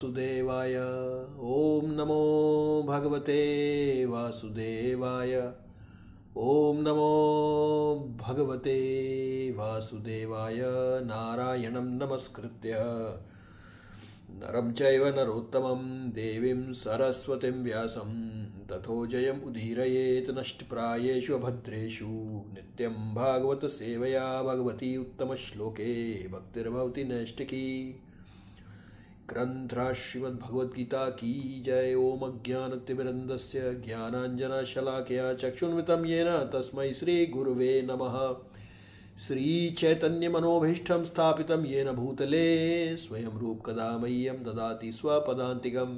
वासुदेवाय ओम नमो भगवते वासुदेवाय ओम नमो भगवते वासुदेवाय नारायणं नमस्कृत्य नरं चैव नरोत्तमं देवीं सरस्वतीं व्यासं ततो जयम् उदीरयेत् नष्टप्रायेषु अभद्रेषु नित्यं भागवत सेवया भगवती उत्तमश्लोके भक्तिर्भवति नैष्टिकी ग्रंथराज श्रीमद् भगवद गीता की जय। ओम अज्ञानतिमिरन्दस्य ज्ञानाञ्जनशलाकया चक्षुन्मितं येन तस्मै श्री गुरुवे नमः। श्री चैतन्य मनोभीष्टं स्थापितं येन भूतले स्वयं रूप कदा मह्यं ददाति स्वपदान्तिकम्।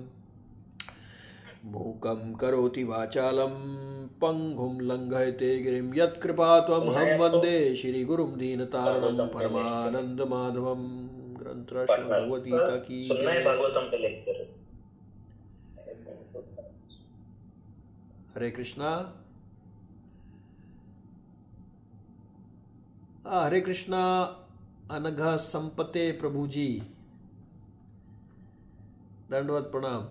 मूकं करोति वाचालं पंगुं लंघयते गिरिं यत्कृपात्वं हम वन्दे श्रीगुरुं दीनतारणं परमानन्दमाधवम्। भगवद गीता की हरे कृष्णा। हरे कृष्णा अनघ संपते प्रभु जी, दंडवत प्रणाम।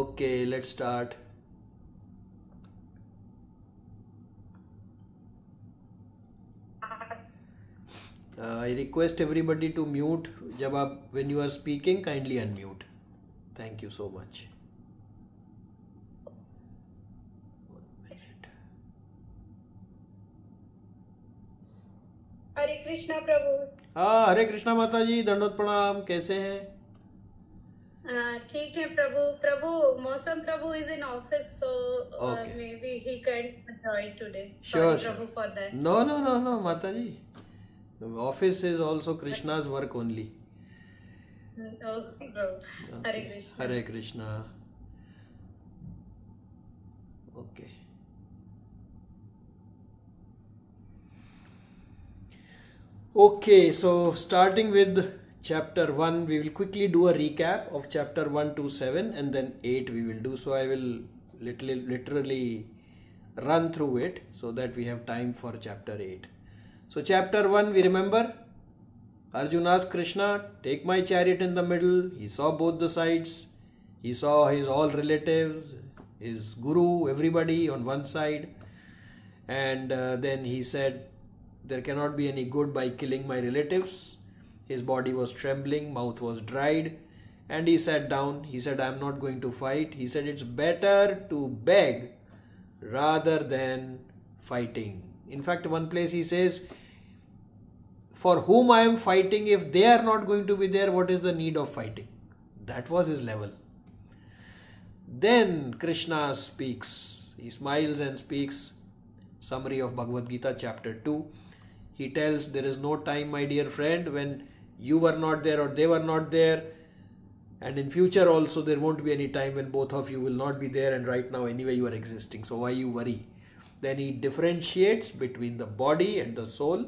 Okay, let's start. I request everybody to mute जब आप when you are speaking kindly unmute. Thank you so much. हरे कृष्णा प्रभु। हरे कृष्णा माता जी, दंडवत प्रणाम। कैसे हैं? ठीक है प्रभु। प्रभु मौसम प्रभु is in office, so maybe he can't join today. Sure, Sorry Prabhu for that. No माता जी, office is also Krishna's work only. Okay Prabhu. Hare Krishna. Hare Krishna. Okay. Okay, so starting with chapter 1, we will quickly do a recap of chapter 1 to 7 and then 8 we will do. So I will literally run through it so that we have time for chapter 8. So chapter 1, we remember Arjuna asked Krishna, take my chariot in the middle. He saw both the sides. He saw his all relatives, his guru, everybody on one side. And then he said, there cannot be any good by killing my relatives. His body was trembling, mouth was dried. And he sat down. He said, I am not going to fight. He said, it's better to beg rather than fighting. In fact, one place he says, for whom I am fighting, if they are not going to be there, what is the need of fighting? That was his level. Then Krishna speaks. He smiles and speaks. Summary of Bhagavad Gita chapter 2. He tells, there is no time, my dear friend, when you were not there or they were not there. And in future also there won't be any time when both of you will not be there, and right now anyway you are existing. So why you worry? Then he differentiates between the body and the soul.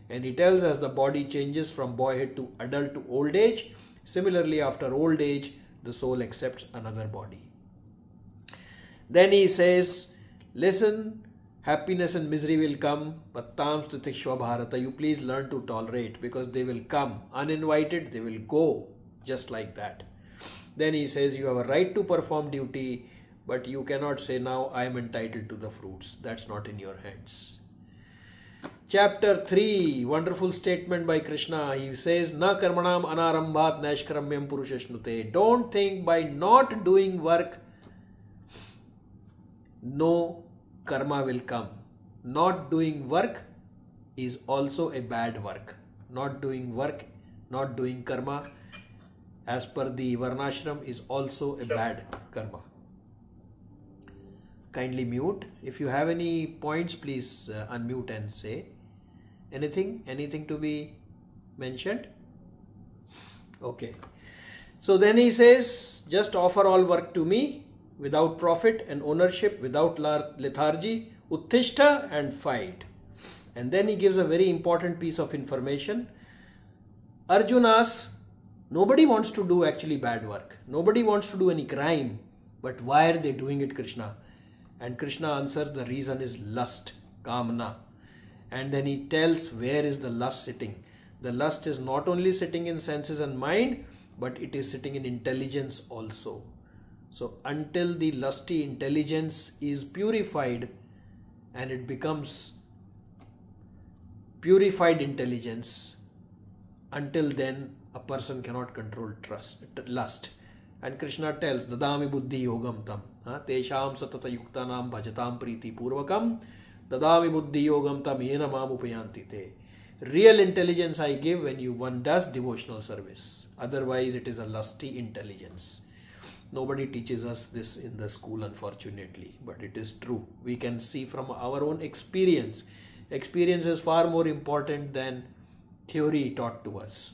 And he tells as the body changes from boyhood to adult to old age, similarly after old age, the soul accepts another body. Then he says, listen, happiness and misery will come, but tam stutishva bharata, you please learn to tolerate, because they will come uninvited, they will go just like that. Then he says, you have a right to perform duty, but you cannot say now I am entitled to the fruits. That's not in your hands. Chapter 3, wonderful statement by Krishna. He says, Na karmanam anarambhat naishkaramyam purushashnute. Don't think by not doing work, no karma will come. Not doing work is also a bad work. Not doing work, not doing karma, as per the Varnashram, is also a bad karma. Kindly mute. If you have any points, please unmute and say. Anything to be mentioned? Okay. So then he says, just offer all work to me without profit and ownership, without lethargy, uttishta and fight. And then he gives a very important piece of information. Arjuna's, nobody wants to do actually bad work. Nobody wants to do any crime. But why are they doing it, Krishna? And Krishna answers, the reason is lust, kamana. And then he tells where is the lust sitting. The lust is not only sitting in senses and mind, but it is sitting in intelligence also. So until the lusty intelligence is purified and it becomes purified intelligence, until then a person cannot control lust. And Krishna tells, Dadami buddhi yogam tam, tesham satata yuktanam bhajatam priti purvakam, Dadami buddhi yogam tam yena mam upayanti te. Real intelligence I give when one does devotional service. Otherwise it is a lusty intelligence. Nobody teaches us this in the school, unfortunately, but it is true. We can see from our own experience. Experience is far more important than theory taught to us.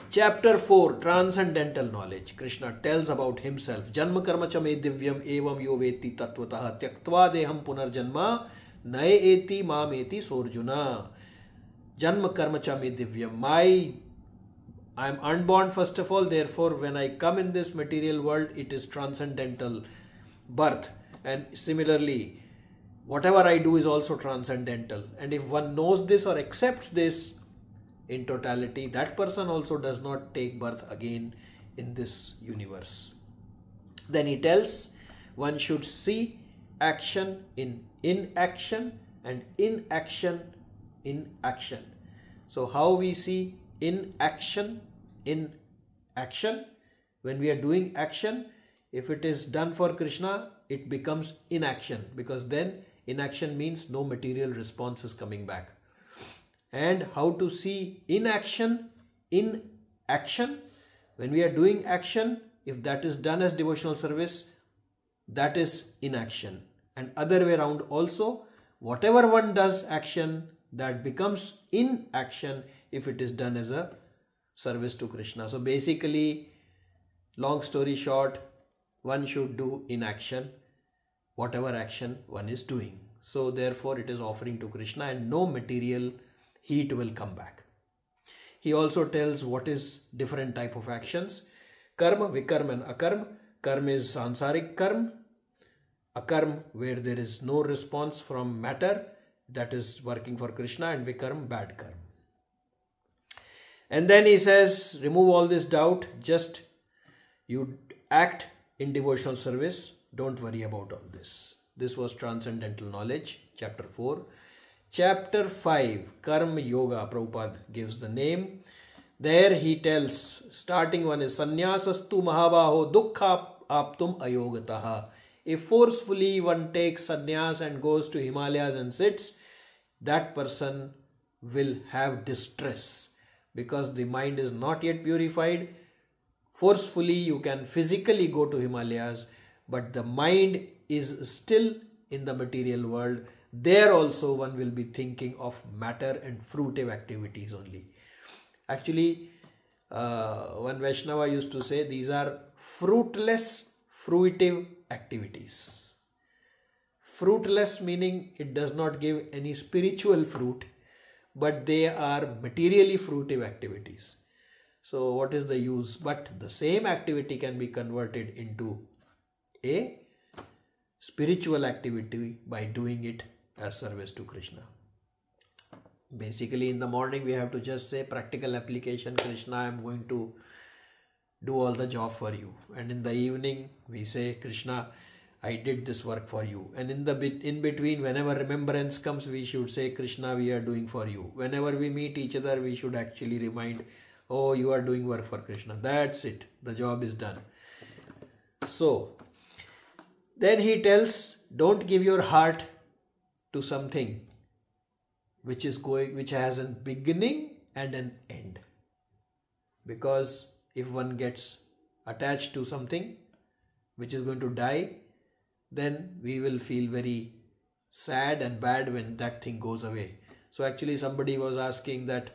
Chapter 4, Transcendental Knowledge. Krishna tells about himself. Janma karma cha me divyam evam yo veti tattvataha tyaktva deham punarjanma nae eti mam eti sorjuna. Janma karma cha me divyam. I am unborn first of all, therefore when I come in this material world, it is transcendental birth. And similarly, whatever I do is also transcendental. And if one knows this or accepts this in totality, that person also does not take birth again in this universe. Then he tells one should see action in inaction and inaction in action. So how we see inaction in action? When we are doing action, if it is done for Krishna, it becomes inaction, because then inaction means no material response is coming back. And how to see inaction in action? When we are doing action, if that is done as devotional service, that is inaction. And other way around also, whatever one does action, that becomes inaction if it is done as a service to Krishna. So basically, long story short, one should do inaction whatever action one is doing. So therefore it is offering to Krishna and no material heat will come back. He also tells what is different type of actions. Karma, vikarma and akarma. Karma is sansarik karma. Akarma where there is no response from matter, that is working for Krishna, and vikarma, bad karma. And then he says, remove all this doubt, just you act in devotional service, don't worry about all this. This was Transcendental Knowledge, chapter 4. Chapter 5, Karma Yoga, Prabhupada gives the name. There he tells, starting one is Sannyasastu Mahabaho Dukkha Aptum Ayogataha. If forcefully one takes sannyas and goes to Himalayas and sits, that person will have distress because the mind is not yet purified. Forcefully you can physically go to Himalayas, but the mind is still in the material world. There also one will be thinking of matter and fruitive activities only. Actually, one Vaishnava used to say these are fruitless, fruitive activities. Fruitless meaning it does not give any spiritual fruit, but they are materially fruitive activities. So what is the use? But the same activity can be converted into a spiritual activity by doing it as service to Krishna. Basically in the morning we have to just say practical application, Krishna, I am going to do all the job for you. And in the evening we say, Krishna, I did this work for you. And in between, whenever remembrance comes, we should say, Krishna, we are doing for you. Whenever we meet each other, we should actually remind, oh, you are doing work for Krishna. That's it. The job is done. So then he tells, don't give your heart to something which has a beginning and an end. Because if one gets attached to something which is going to die, then we will feel very sad and bad when that thing goes away. So actually somebody was asking that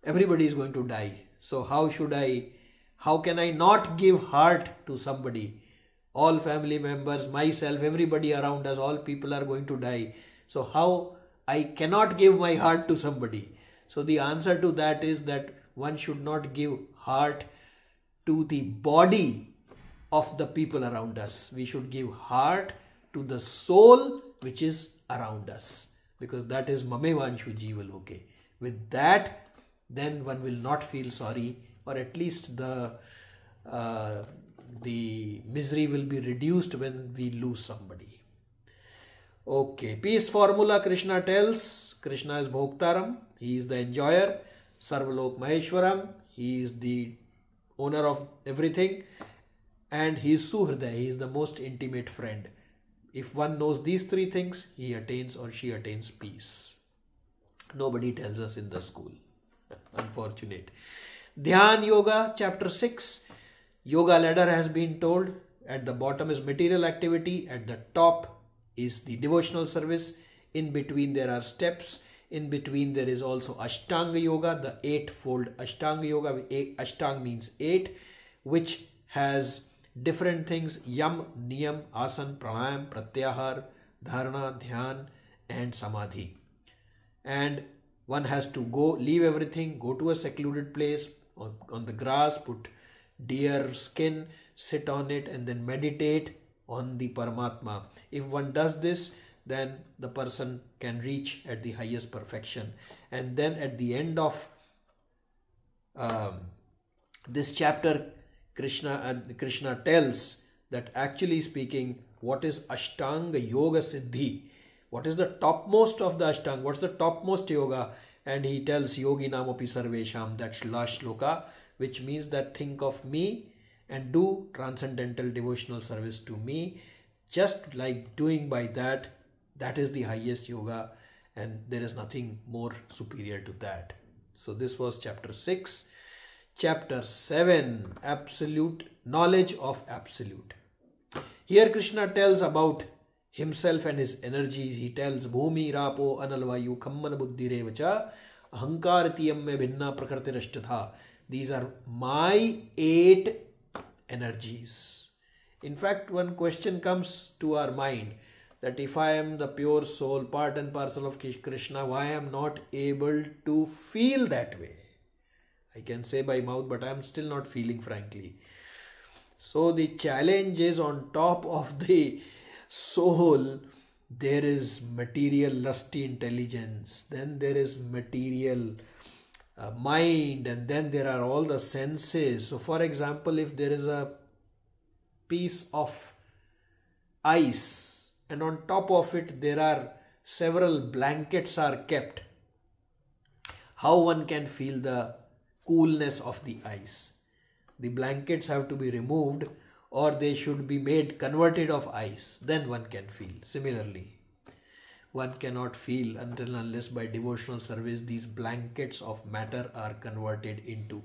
everybody is going to die. So how can I not give heart to somebody? All family members, myself, everybody around us, all people are going to die. So how I cannot give my heart to somebody? So the answer to that is that one should not give heart to the body of the people around us. We should give heart to the soul which is around us, because that is Mamevanshu Jiva Loke. With that, then one will not feel sorry, or at least the misery will be reduced when we lose somebody. Okay, peace formula Krishna tells. Krishna is Bhoktaram, he is the enjoyer. Sarvalok Maheshwaram, he is the owner of everything. And he is Suhridaya, he is the most intimate friend. If one knows these three things, he attains or she attains peace. Nobody tells us in the school. Unfortunate. Dhyan Yoga, chapter 6. Yoga ladder has been told. At the bottom is material activity. At the top is the devotional service. In between there are steps. In between there is also Ashtanga Yoga, the eightfold Ashtanga Yoga. Ashtang means 8, which has different things: Yam, Niyam, Asan, Pranayam, Pratyahar, Dharana, Dhyan and Samadhi. And one has to leave everything, go to a secluded place on the grass, put deer skin, sit on it and then meditate on the Paramatma. If one does this, then the person can reach at the highest perfection. And then at the end of this chapter, Krishna tells that actually speaking, what is Ashtanga Yoga Siddhi? What is the topmost of the Ashtanga? What's the topmost yoga? And he tells Yogi Namopi Sarvesham, that's last shloka, which means that think of me and do transcendental devotional service to me. Just like doing by that, that is the highest yoga, and there is nothing more superior to that. So this was chapter 6. Chapter 7, Absolute Knowledge of Absolute. Here Krishna tells about himself and his energies. He tells Bhumi, Rapo, Analvayu, Kamman Buddhi Revacha, Ahankaratiyam me bhinna prakritirashtadha. These are my 8 energies. In fact, one question comes to our mind, that if I am the pure soul, part and parcel of Krishna, why I am not able to feel that way? I can say by mouth, but I am still not feeling, frankly. So the challenge is, on top of the soul, there is material lusty intelligence, then there is material mind, and then there are all the senses. So for example, if there is a piece of ice and on top of it there are several blankets are kept, how one can feel the coolness of the ice? The blankets have to be removed, or they should be converted of ice, then one can feel. Similarly, one cannot feel until unless by devotional service these blankets of matter are converted into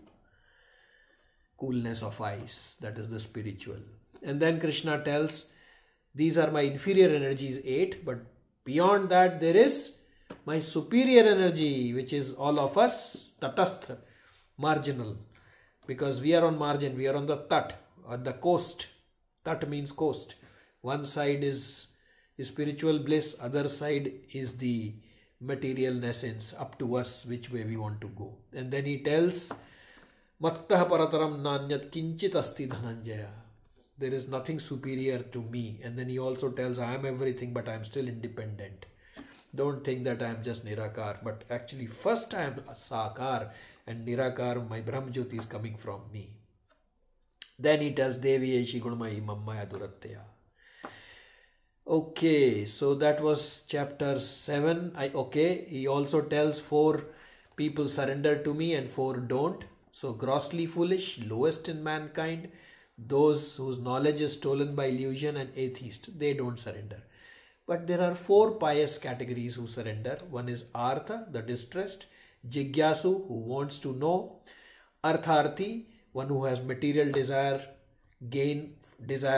coolness of ice. That is the spiritual. And then Krishna tells, these are my inferior energies 8, but beyond that there is my superior energy, which is all of us, tatastha, marginal, because we are on margin, we are on the tat, or the coast. Tat means coast. One side is spiritual bliss, other side is the material essence, up to us which way we want to go. And then he tells, Mattah parataram nanyat kinchit asti dhananjaya. There is nothing superior to me. And then he also tells, I am everything, but I am still independent. Don't think that I am just Nirakar, but actually first I am Sakar, and Nirakar, my Brahm Jyoti, is coming from me. Then he tells Devi Eshi Gunmai Mammaya Duratya. Okay, so that was chapter 7. He also tells 4 people surrender to me and 4 don't. So grossly foolish, lowest in mankind, those whose knowledge is stolen by illusion, and atheist, they don't surrender. But there are 4 pious categories who surrender. One is Artha, the distressed; Jigyasu, who wants to know; Artharthi, one who has material desire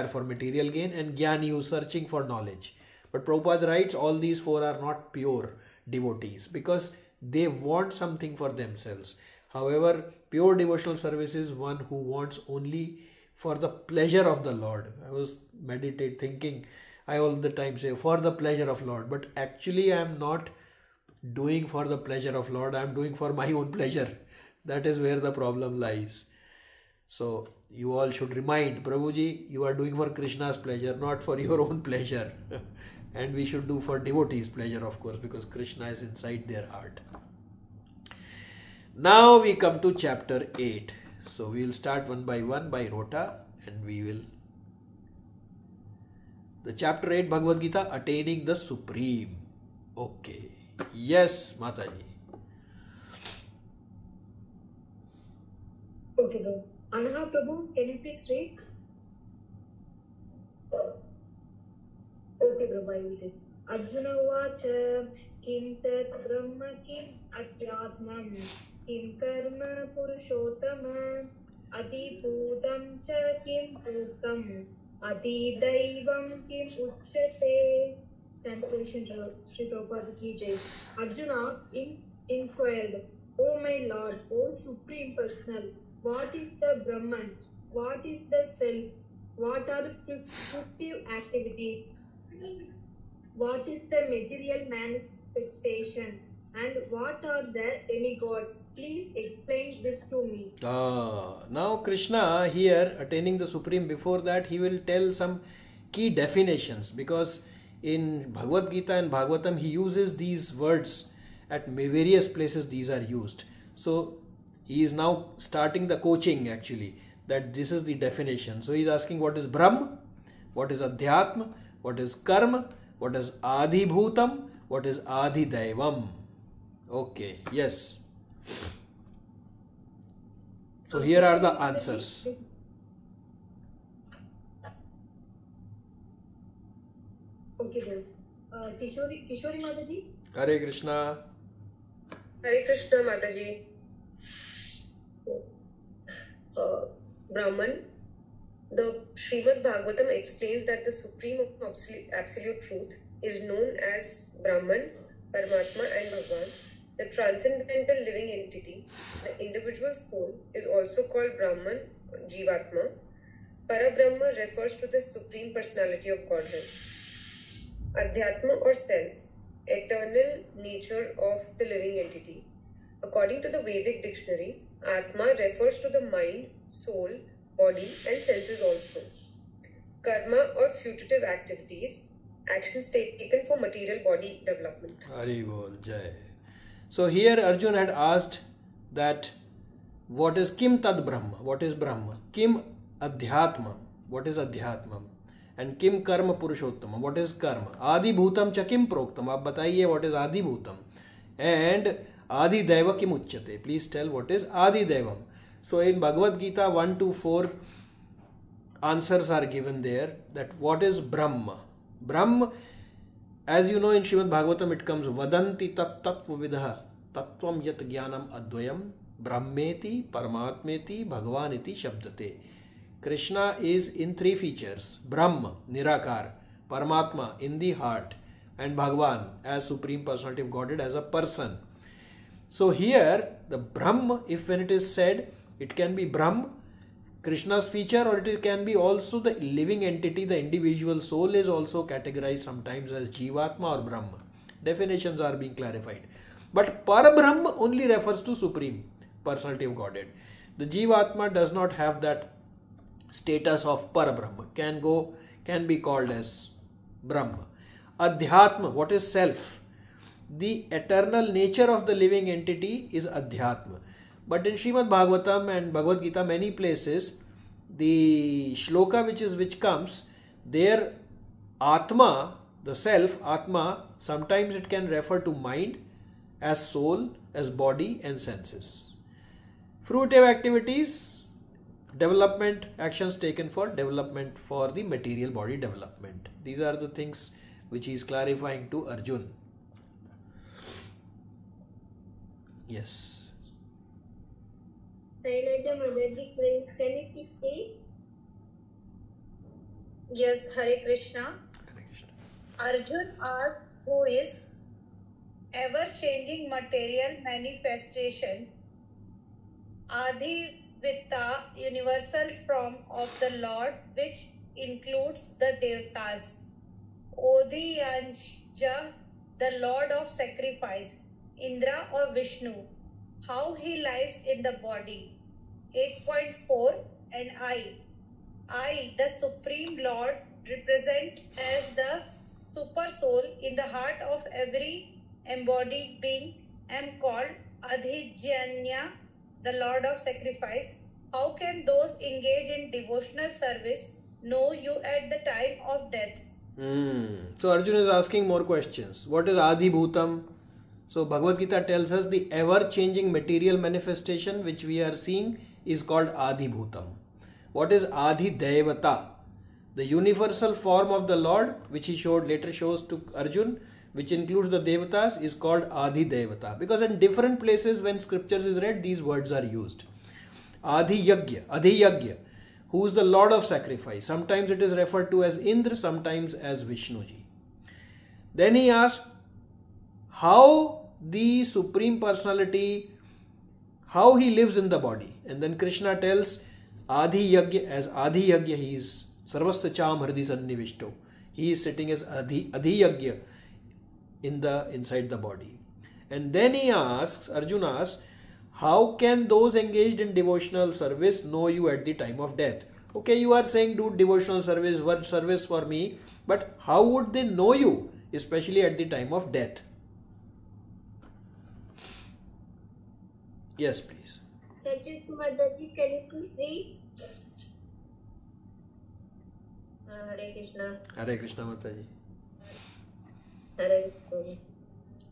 for material gain; and Jnani, who is searching for knowledge. But Prabhupada writes, all these 4 are not pure devotees because they want something for themselves. However, pure devotional service is one who wants only for the pleasure of the Lord. I was thinking, I all the time say for the pleasure of Lord, but actually I am not doing for the pleasure of Lord, I am doing for my own pleasure. That is where the problem lies. So you all should remind, Prabhuji, you are doing for Krishna's pleasure, not for your own pleasure. And we should do for devotees' pleasure, of course, because Krishna is inside their heart. Now we come to chapter 8. So we will start one by one by Rota, and we will. The chapter 8 Bhagavad Gita, Attaining the Supreme. Okay. Yes, Mataji. Okay, bro. Anaha Prabhu, can you please read? Okay, bro, I will read. Arjuna Vacha, Kim Tat Brahma Kim Adhyatmam, Kim Karma Purushottama, Adi Bhutam Cha Kim Bhutam, Adi Daivam Kim Uchyate. Translation Sri Prabhupada Ki Jai. Arjuna inquired, O my Lord, O Supreme Personal, what is the Brahman? What is the Self? What are fruitive activities? What is the material manifestation? And what are the demigods? Please explain this to me. Now Krishna here, attaining the Supreme, before that he will tell some key definitions, because in Bhagavad Gita and Bhagavatam he uses these words at various places. These are used. So he is now starting the coaching actually, that this is the definition. So he is asking what is Brahm, what is Adhyatma, what is Karma, what is Adhibhutam, what is Adhidaivam. Okay, yes. So here are the answers. Okay, sir. Kishori Mataji. Hare Krishna. Hare Krishna Mataji. Brahman. The Srimad Bhagavatam explains that the supreme absolute truth is known as Brahman, Paramatma and Bhagavan. The transcendental living entity, the individual soul, is also called Brahman, Jivatma. Parabrahma refers to the supreme personality of Godhead. Adhyatma or self, eternal nature of the living entity. According to the Vedic dictionary, Atma refers to the mind, soul, body and senses also. Karma or fugitive activities, actions taken for material body development. Hari Bol Jai. So here Arjuna had asked that what is Kim Tad Brahma? What is Brahma? Kim Adhyatma? What is Adhyatma? And Kim Karma Purushottama? What is Karma? Adi Bhutam Cha Kim Proktam? आप बताइए what is Adi Bhutam? And Adi Daiva Kim Uchyate? Please tell what is Adi Daivam. So in Bhagavad Gita 1 to 4 answers are given there, that what is Brahma? Brahma, as you know in Srimad Bhagavatam it comes Vadanti tat tattva vidha tattvam yat jnanam advayam brahmeti paramatmeti bhagavaniti shabdate. Krishna is in three features: Brahma, Nirakar, Paramatma, in the heart, and Bhagavan as Supreme Personality of Godhead as a person. So here the Brahma, if when it is said, it can be Brahma, Krishna's feature, or it can be also the living entity, the individual soul is also categorized sometimes as Jivatma or Brahma. Definitions are being clarified. But Parabrahma only refers to Supreme Personality of Godhead. The Jivatma does not have that status of Parabrahma, can be called as Brahma. Adhyatma, what is self? The eternal nature of the living entity is Adhyatma. But in Srimad Bhagavatam and Bhagavad Gita, many places, the shloka which comes, there Atma, the self, Atma, sometimes it can refer to mind, as soul, as body and senses. Fruitive activities, development, actions taken for development for the material body development. These are the things which he is clarifying to Arjun. Yes. Can you please say? Yes, Hare Krishna. Arjun asked, who is ever-changing material manifestation, Adhivitta, universal form of the Lord, which includes the Devatas, Odhiyanja, the Lord of sacrifice, Indra or Vishnu, how he lies in the body. 8.4 and I, the Supreme Lord, represent as the super soul in the heart of every embodied being, am called Adhijanya, the Lord of Sacrifice, how can those engaged in devotional service know you at the time of death? So Arjuna is asking more questions. What is Adi Bhutam? So Bhagavad Gita tells us the ever-changing material manifestation which we are seeing is called Adi Bhutam. What is Adi Devata? The universal form of the Lord, which he later shows to Arjun, which includes the Devatas, is called Adi Devata. Because in different places when scriptures is read, these words are used. Adi Yagya, who is the Lord of sacrifice. Sometimes it is referred to as Indra, sometimes as Vishnuji. Then he asks, how the Supreme Personality, how he lives in the body. And then Krishna tells Adi Yagya, as Adi Yagya, he is Sarvasya Cham Hridi Sannivishto. He is sitting as Adi Yagya inside the body. And then he asks, Arjuna asks, how can those engaged in devotional service know you at the time of death? Okay, you are saying do devotional service, work service for me, but how would they know you, especially at the time of death? Yes, please. Sajit Madaji, can you please read? Hare Krishna. Hare Krishna Mataji. Hare Krishna.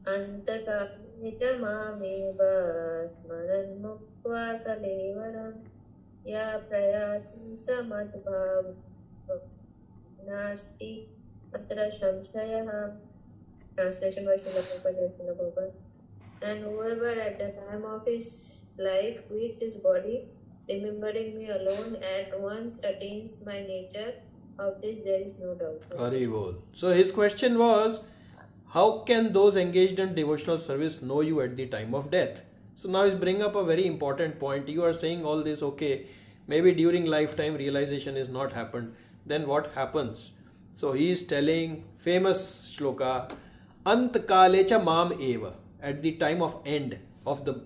Antakaले च मामेव स्मरन् मुक्त्वा कलेवरं या प्रयाति स मद्भाव नास्ति अत्र संशयः. Translation by Srila Prabhupada. And whoever at the time of his life quits his body, remembering me alone, at once attains my nature. Of this there is no doubt. Very well. So his question was, how can those engaged in devotional service know you at the time of death? So now he's bringing up a very important point. You are saying all this, okay, maybe during lifetime realization is not happened. Then what happens? So he is telling famous shloka, Antkalecha mam eva, at the time of end of the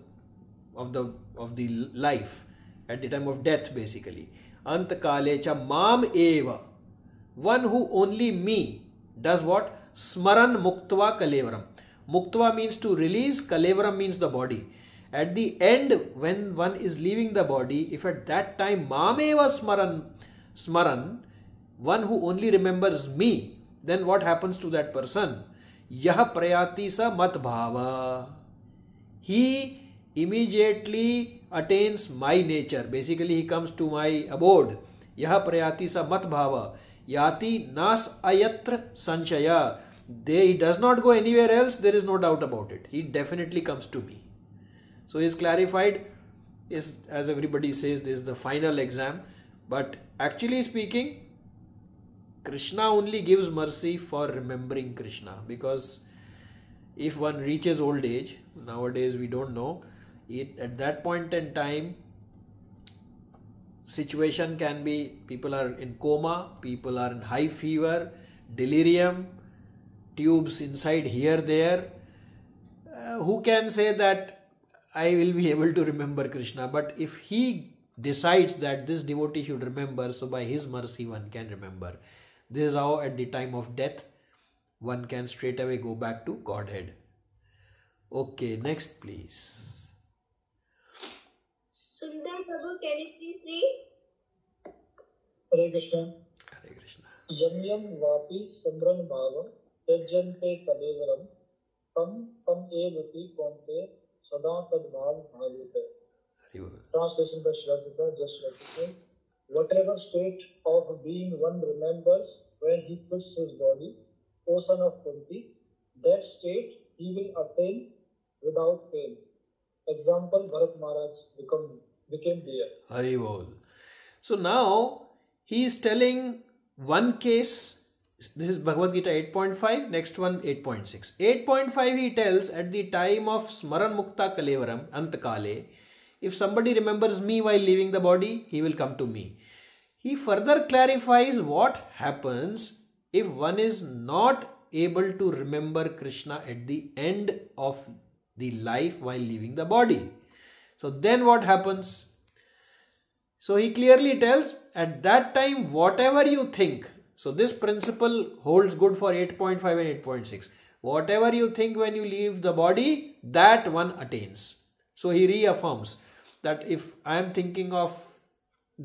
life, at the time of death basically. Antkalecha mam eva, one who only me does what? Smaran muktva kalevaram. Muktva means to release, kalevaram means the body. At the end, when one is leaving the body, if at that time mameva smaran, one who only remembers me, then what happens to that person? Yah prayati sa mat bhava. He immediately attains my nature. Basically, he comes to my abode. Yah prayati sa mat bhava. Yati nas ayatra sanchaya. He does not go anywhere else, there is no doubt about it. He definitely comes to me. So he is clarified, as everybody says, this is the final exam. But actually speaking, Krishna only gives mercy for remembering Krishna. Because if one reaches old age, nowadays we don't know, at that point in time, situation can be, people are in coma, people are in high fever, delirium, tubes inside here, there. Who can say that I will be able to remember Krishna? But if he decides that this devotee should remember, so by his mercy one can remember. This is how at the time of death one can straight away go back to Godhead. Okay, next please. Sundar Prabhu, can you please read? Hare Krishna. Hare Krishna. Yam yam vapi samran bhavam yajjante kalevaram tam evati konte sada tadbhav bhavite. Translation by Srila Prabhupada, just like it. Whatever state of being one remembers when he quits his body, O son of Kunti, that state he will attain without pain. Example, Bharat Maharaj became dear. Haribol. So now he is telling one case. This is Bhagavad Gita 8.5, next one 8.6. 8.5 he tells, at the time of Smaran Mukta Kalevaram, Antakale, if somebody remembers me while leaving the body, he will come to me. He further clarifies what happens if one is not able to remember Krishna at the end of the life while leaving the body. So then what happens? So he clearly tells, at that time, whatever you think, so this principle holds good for 8.5 and 8.6. Whatever you think when you leave the body, that one attains. So he reaffirms that if I am thinking of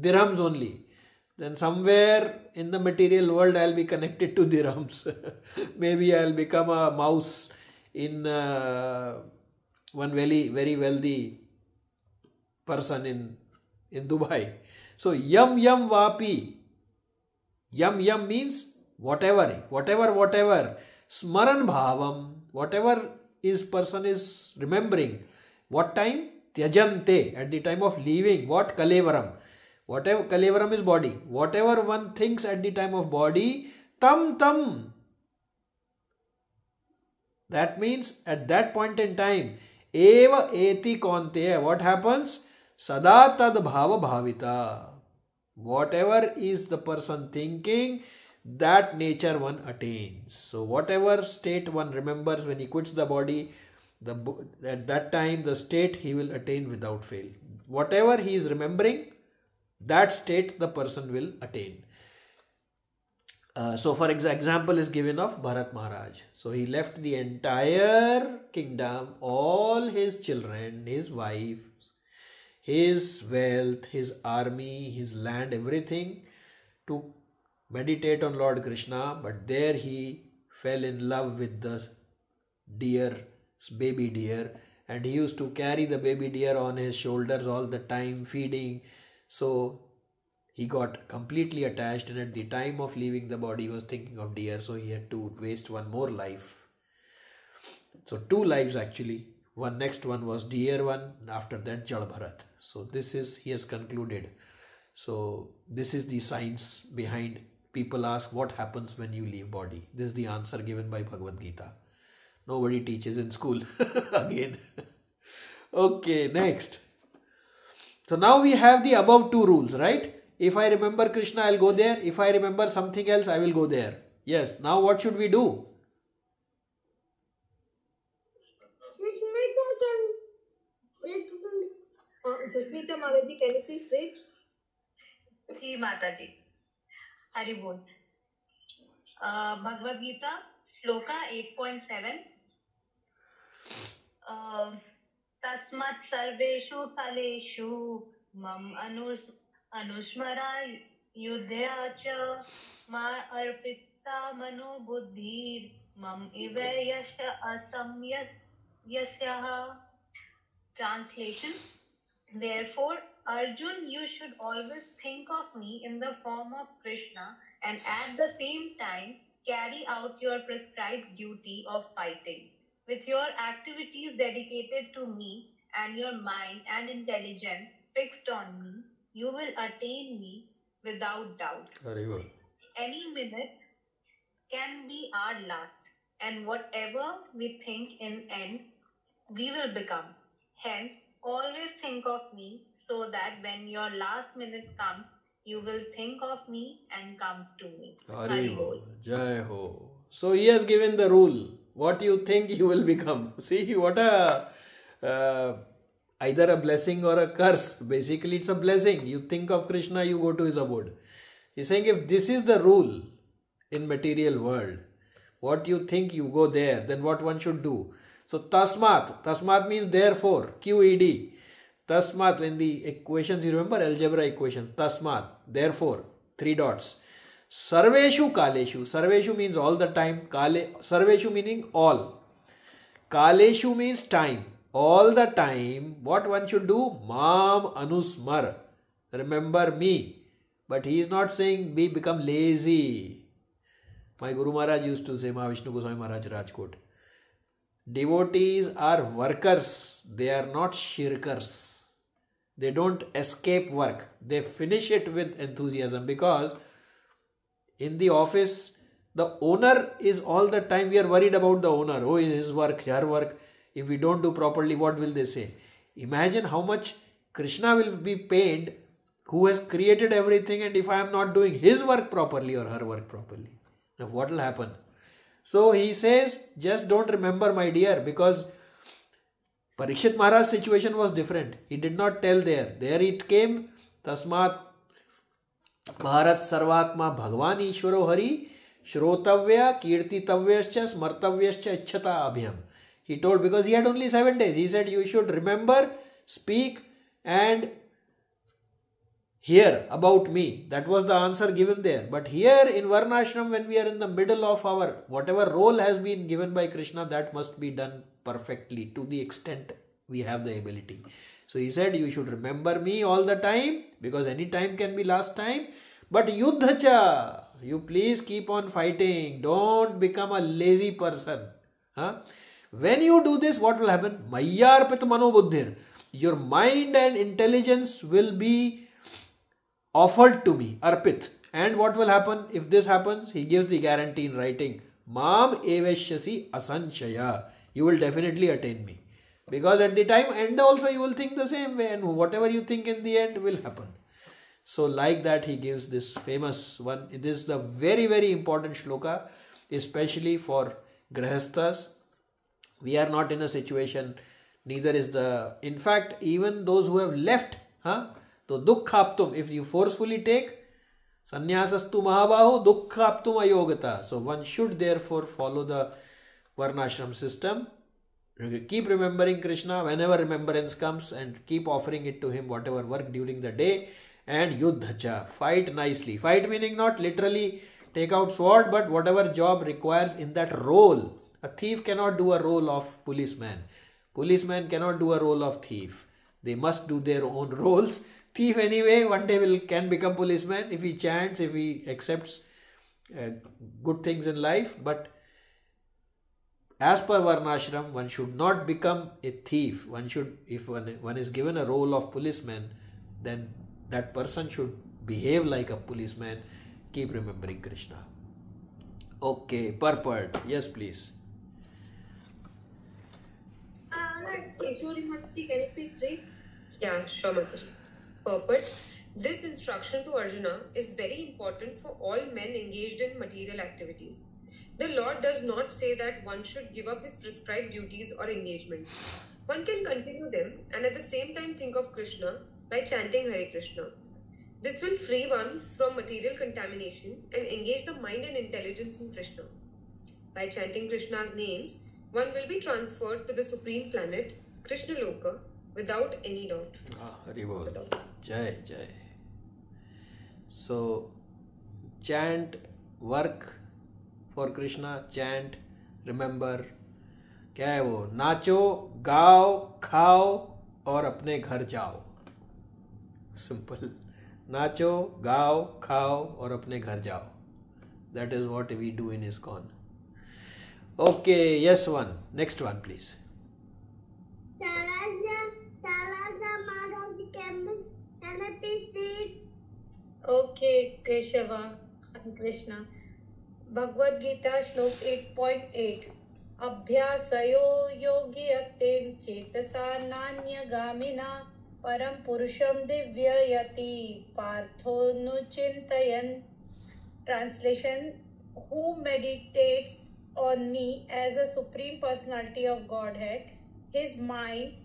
dirhams only, then somewhere in the material world I'll be connected to dirhams. Maybe I'll become a mouse in one very wealthy person in Dubai. So yam yam vapi. Yam means whatever. Smaran bhavam, whatever person is remembering. What time? Tyajante, at the time of leaving. What? Kalevaram. Whatever, Kalevaram is body. Whatever one thinks at the time of body, tam. That means at that point in time, eva eti konteya. What happens? Sada tad bhava bhavita. Whatever is the person thinking, that nature one attains. So whatever state one remembers when he quits the body, at that time the state he will attain without fail. Whatever he is remembering, that state the person will attain. So for example is given of Bharat Maharaj. So he left the entire kingdom, all his children, his wives, his wealth, his army, his land, everything to meditate on Lord Krishna. But there he fell in love with the baby deer, and he used to carry the baby deer on his shoulders all the time, feeding. So he got completely attached, and at the time of leaving the body he was thinking of deer, so he had to waste one more life. So 2 lives actually. Next one was deer one, and after that Jal Bharat. So this is, he has concluded. So this is the science behind. People ask what happens when you leave body. This is the answer given by Bhagavad Gita. Nobody teaches in school. Again. Okay, next. So now we have the above 2 rules, right? If I remember Krishna, I'll go there. If I remember something else, I will go there. Yes. Now what should we do? Jasmita Mataji, can you please read? Ji Mataji. Hari Bol. Bhagavad Gita, Shloka 8.7. Tasmat sarveshu kaleshu mam anusmara yudhya cha ma arpita mano buddhir mam ivayasya asamyasyaha. Translation. Therefore, Arjun, you should always think of me in the form of Krishna, and at the same time carry out your prescribed duty of fighting. With your activities dedicated to me and your mind and intelligence fixed on me, you will attain me without doubt. Very well. Any minute can be our last, and whatever we think in end, we will become. Hence, always think of me, so that when your last minute comes, you will think of me and comes to me. Hari Bol. Jai Ho. So he has given the rule. What you think you will become. See what either a blessing or a curse. Basically it's a blessing. You think of Krishna, you go to his abode. He's saying if this is the rule in material world, what you think you go there, then what one should do. So tasmat means therefore, QED. Tasmat, when the equations, you remember algebra equations, tasmat, therefore, 3 dots. Sarveshu kaleshu. Sarveshu means all the time. Sarveshu meaning all. Kaleshu means time. All the time, what one should do? Mam anusmar. Remember me. But he is not saying become lazy. My Guru Maharaj used to say, Mahavishnu Goswami Maharaj Rajkot, devotees are workers. They are not shirkers. They don't escape work. They finish it with enthusiasm, because in the office, the owner is all the time, we are worried about the owner. Oh, his work, her work. If we don't do properly, what will they say? Imagine how much Krishna will be pained, who has created everything, and if I am not doing his work properly or her work properly, now what will happen? So he says, just don't remember, my dear, because Parikshit Maharaj's situation was different. He did not tell there. There it came, Tasmat Bharat Sarvatma Bhagwan Ishwaro Hari Shrotavya Kirtitavyascha Smartavyascha Ichchata Abhyam. He told, because he had only 7 days. He said, you should remember speak and hear about me. That was the answer given there. But here in Varnashram, when we are in the middle of our whatever role has been given by Krishna, that must be done perfectly to the extent we have the ability. So he said, you should remember me all the time, because any time can be last time. But yuddhacha, you please keep on fighting. Don't become a lazy person. When you do this, what will happen? Mayyarpit manobuddhir. Your mind and intelligence will be offered to me, arpit. And what will happen if this happens? He gives the guarantee in writing. Mam eveshyasi asanshaya. You will definitely attain me. Because at the time end also you will think the same way, and whatever you think in the end will happen. So like that he gives this famous one. It is the very, very important shloka, especially for grahasthas. We are not in a situation, neither is the, in fact, even those who have left, so dukkhaptum, if you forcefully take, sanyasastu mahabahu dukkhaptum ayogata. So one should therefore follow the varnashram system. Keep remembering Krishna whenever remembrance comes, and keep offering it to him whatever work during the day. And yuddhacha, fight nicely. Fight meaning not literally take out sword, but whatever job requires in that role. A thief cannot do a role of policeman. Policeman cannot do a role of thief. They must do their own roles. Thief anyway one day can become policeman if he chants, if he accepts good things in life. But as per Varnashram, one should not become a thief. One should, if one is given a role of policeman, then that person should behave like a policeman. Keep remembering Krishna. Okay, purport. Yes, please. Keshori Mataji, can you please read? Yeah, sure, Mataji. Purport. This instruction to Arjuna is very important for all men engaged in material activities. The Lord does not say that one should give up his prescribed duties or engagements. One can continue them and at the same time think of Krishna by chanting Hare Krishna. This will free one from material contamination and engage the mind and intelligence in Krishna. By chanting Krishna's names, one will be transferred to the supreme planet, Krishna Loka, without any doubt. Hari Bol. Jai, Jai. So, chant, work for Krishna, chant, remember. क्या है वो? नाचो, गाओ, खाओ और अपने घर जाओ. Simple. नाचो, गाओ, खाओ और अपने घर जाओ. That is what we do in ISKCON. Okay, yes, one. Next one, please. Okay, Keshava and Krishna. Bhagavad Gita, Shlok 8.8. Abhyasayo yogi akten chetasa nanya gamina param purusham divyayati partho nuchintayan. Translation: who meditates on me as a supreme personality of Godhead, his mind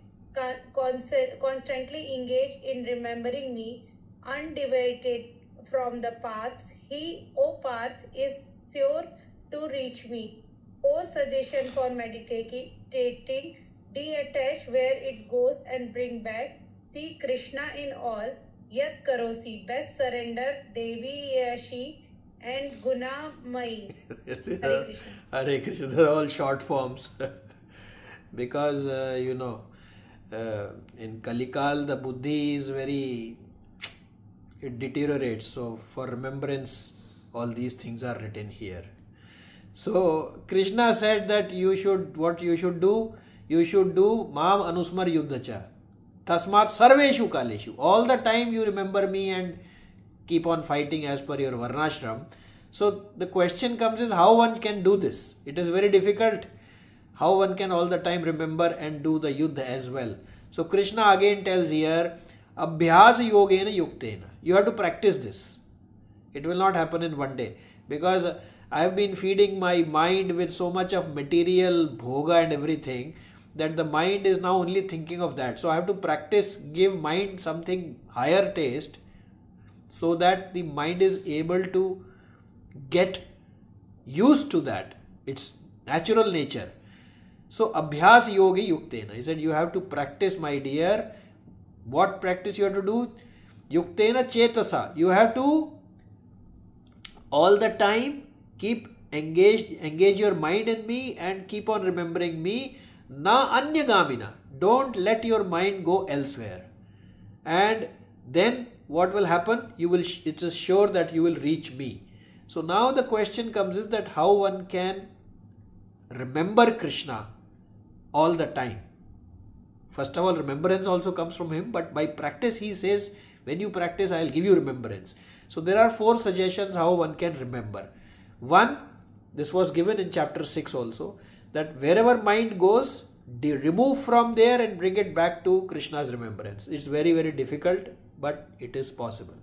constantly engaged in remembering me, undivided from the path, he, O Parth, is sure to reach me. 4 suggestion for meditating: detach where it goes and bring back. See Krishna in all. Yat karosi, best surrender. Devi yashi and guna mai. Hare Krishna. Hare Krishna. They're all short forms. Because, in Kalikal, the buddhi is it deteriorates. So, for remembrance, all these things are written here. So, Krishna said that what you should do Mam Anusmar Yuddhacha. Tasmat Sarveshu Kaleshu. All the time you remember me and keep on fighting as per your Varnashram. So, the question comes is how one can do this. It is very difficult. How one can all the time remember and do the Yuddha as well. So, Krishna again tells here, Abhyas Yogena Yuktena. You have to practice this. It will not happen in one day. Because I have been feeding my mind with so much of material, bhoga and everything, that the mind is now only thinking of that. So I have to practice, give mind something higher taste, so that the mind is able to get used to that. It's natural nature. So Abhyas Yogi Yuktena. He said you have to practice, my dear, What practice you have to do? Yuktena chetasa. You have to all the time keep engage your mind in me and keep on remembering me. Na anyagamina. Don't let your mind go elsewhere. And then what will happen? It is sure that you will reach me. So now the question comes is that how one can remember Krishna all the time. First of all, remembrance also comes from him, but by practice he says, when you practice, I will give you remembrance. So there are 4 suggestions how one can remember. One, this was given in chapter 6 also, that wherever mind goes, remove from there and bring it back to Krishna's remembrance. It's very, very difficult, but it is possible.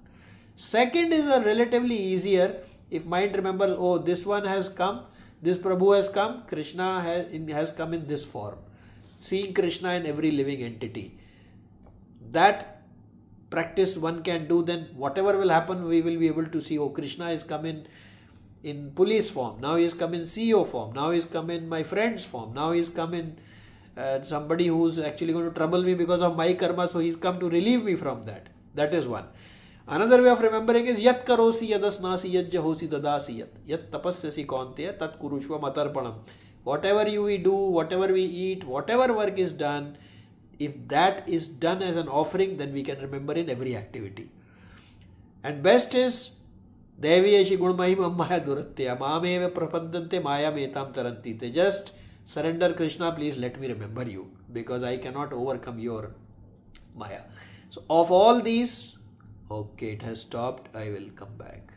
Second is a relatively easier. If mind remembers, oh, this one has come, this Prabhu has come, Krishna has come in this form. Seeing Krishna in every living entity. That practice one can do, then whatever will happen, we will be able to see, oh, Krishna is come in police form, now he has come in CEO form, now he has come in my friend's form, now he has come in somebody who's actually going to trouble me because of my karma, so he's come to relieve me from that. That is one. Another way of remembering is yat karosi yadasnasi yat jahosi dadasi yat tapasyasi kaunteya tat kurushva matarpanam. Whatever we do, whatever we eat, whatever work is done, if that is done as an offering, then we can remember in every activity. And best is Deviyeshi gunmahim maya duratya mameva prapandante maya metam tarantite. Just surrender Krishna, please let me remember you, because I cannot overcome your maya. So of all these, okay, it has stopped. I will come back.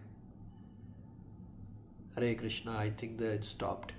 Hare Krishna, I think that it stopped.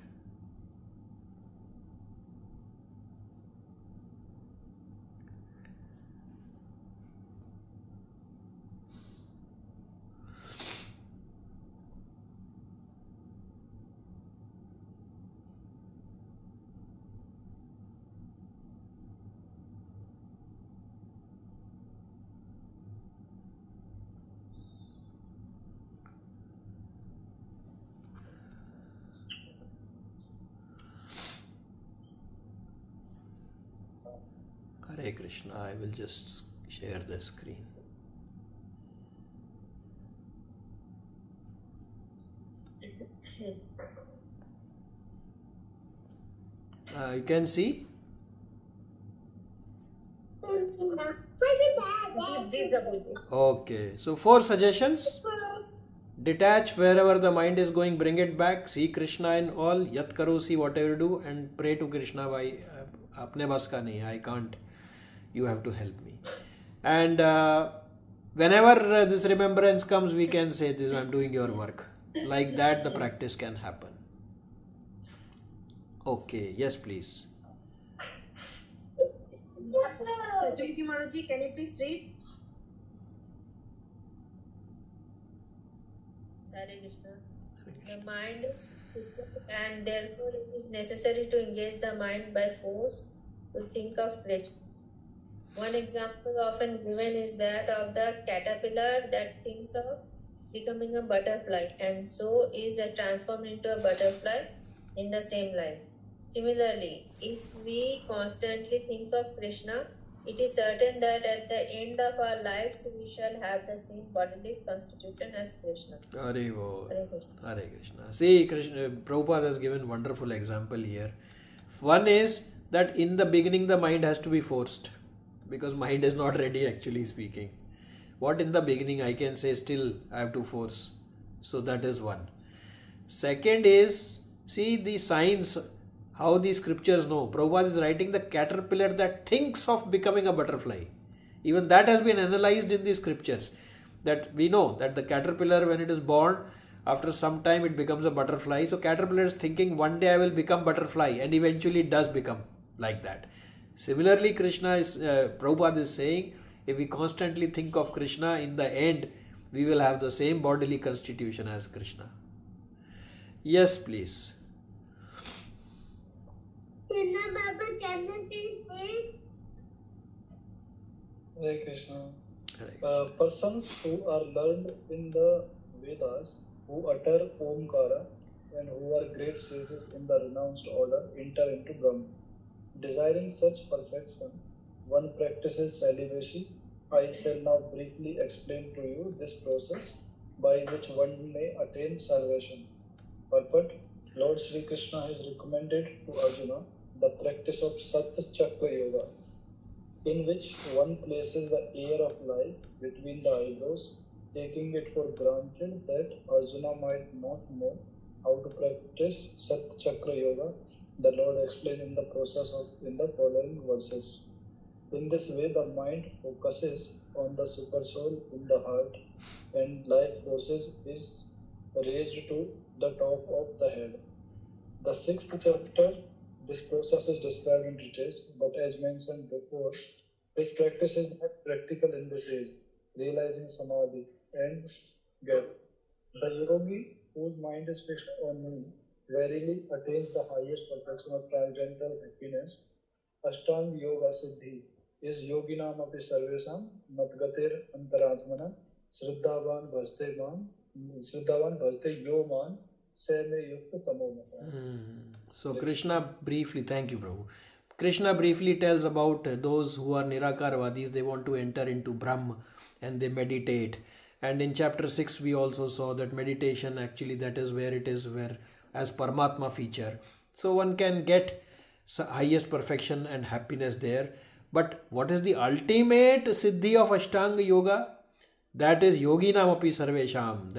Hare Krishna, I will just share the screen. You can see? Okay, so 4 suggestions. Detach wherever the mind is going, bring it back, see Krishna in all, yat karo, see whatever you do, and pray to Krishna by apne bas ka nahi, I can't, you have to help me. And whenever this remembrance comes, we can say this, I'm doing your work. Like that the practice can happen. Okay, yes please. Sajwiti Mataji, can you please read? Hare Krishna. The mind is fickle, and therefore it is necessary to engage the mind by force to think of Krishna. One example often given is that of the caterpillar that thinks of becoming a butterfly and so is transformed into a butterfly in the same life. Similarly, if we constantly think of Krishna, it is certain that at the end of our lives we shall have the same bodily constitution as Krishna. Hare Krishna. Hare Krishna. See, Krishna, Prabhupada has given wonderful example here. One is that in the beginning the mind has to be forced, because mind is not ready, actually speaking. What in the beginning I can say, still I have to force. So that is one. Second is, see the signs, how the scriptures know. Prabhupada is writing the caterpillar that thinks of becoming a butterfly. Even that has been analyzed in the scriptures. That we know that the caterpillar, when it is born, after some time it becomes a butterfly. So caterpillar is thinking, one day I will become butterfly, and eventually it does become like that. Similarly, Prabhupada is saying, if we constantly think of Krishna, in the end, we will have the same bodily constitution as Krishna. Yes, please. Hare Krishna. Persons who are learned in the Vedas, who utter Omkara, and who are great sages in the renounced order, enter into Brahma. Desiring such perfection, one practices celibacy I shall now briefly explain to you this process by which one may attain salvation. Purport: Lord Sri Krishna has recommended to Arjuna the practice of Sat Chakra Yoga, in which one places the air of life between the eyebrows, taking it for granted that Arjuna might not know how to practice Sat Chakra Yoga. The Lord explained in the process of in the following verses. In this way, the mind focuses on the super soul in the heart, and life forces is raised to the top of the head. The sixth chapter, this process is described in details, but as mentioned before, this practice is not practical in this age, realizing samadhi and get. The yogi whose mind is fixed on me verily attains the highest perfection of transcendental happiness. Ashtanga Yoga Siddhi is yoginam api sarvesam matgatir antaratmana Shraddhavan bhaste yo man se me yukta tamomata. So Krishna briefly, thank you, Prabhu. Krishna briefly tells about those who are Nirakarvadis, they want to enter into Brahma and they meditate. And in chapter 6 we also saw that meditation, actually that is where it is, where as Paramatma feature. So one can get highest perfection and happiness there. But what is the ultimate siddhi of Ashtanga Yoga? That is yoginam api sarvesham.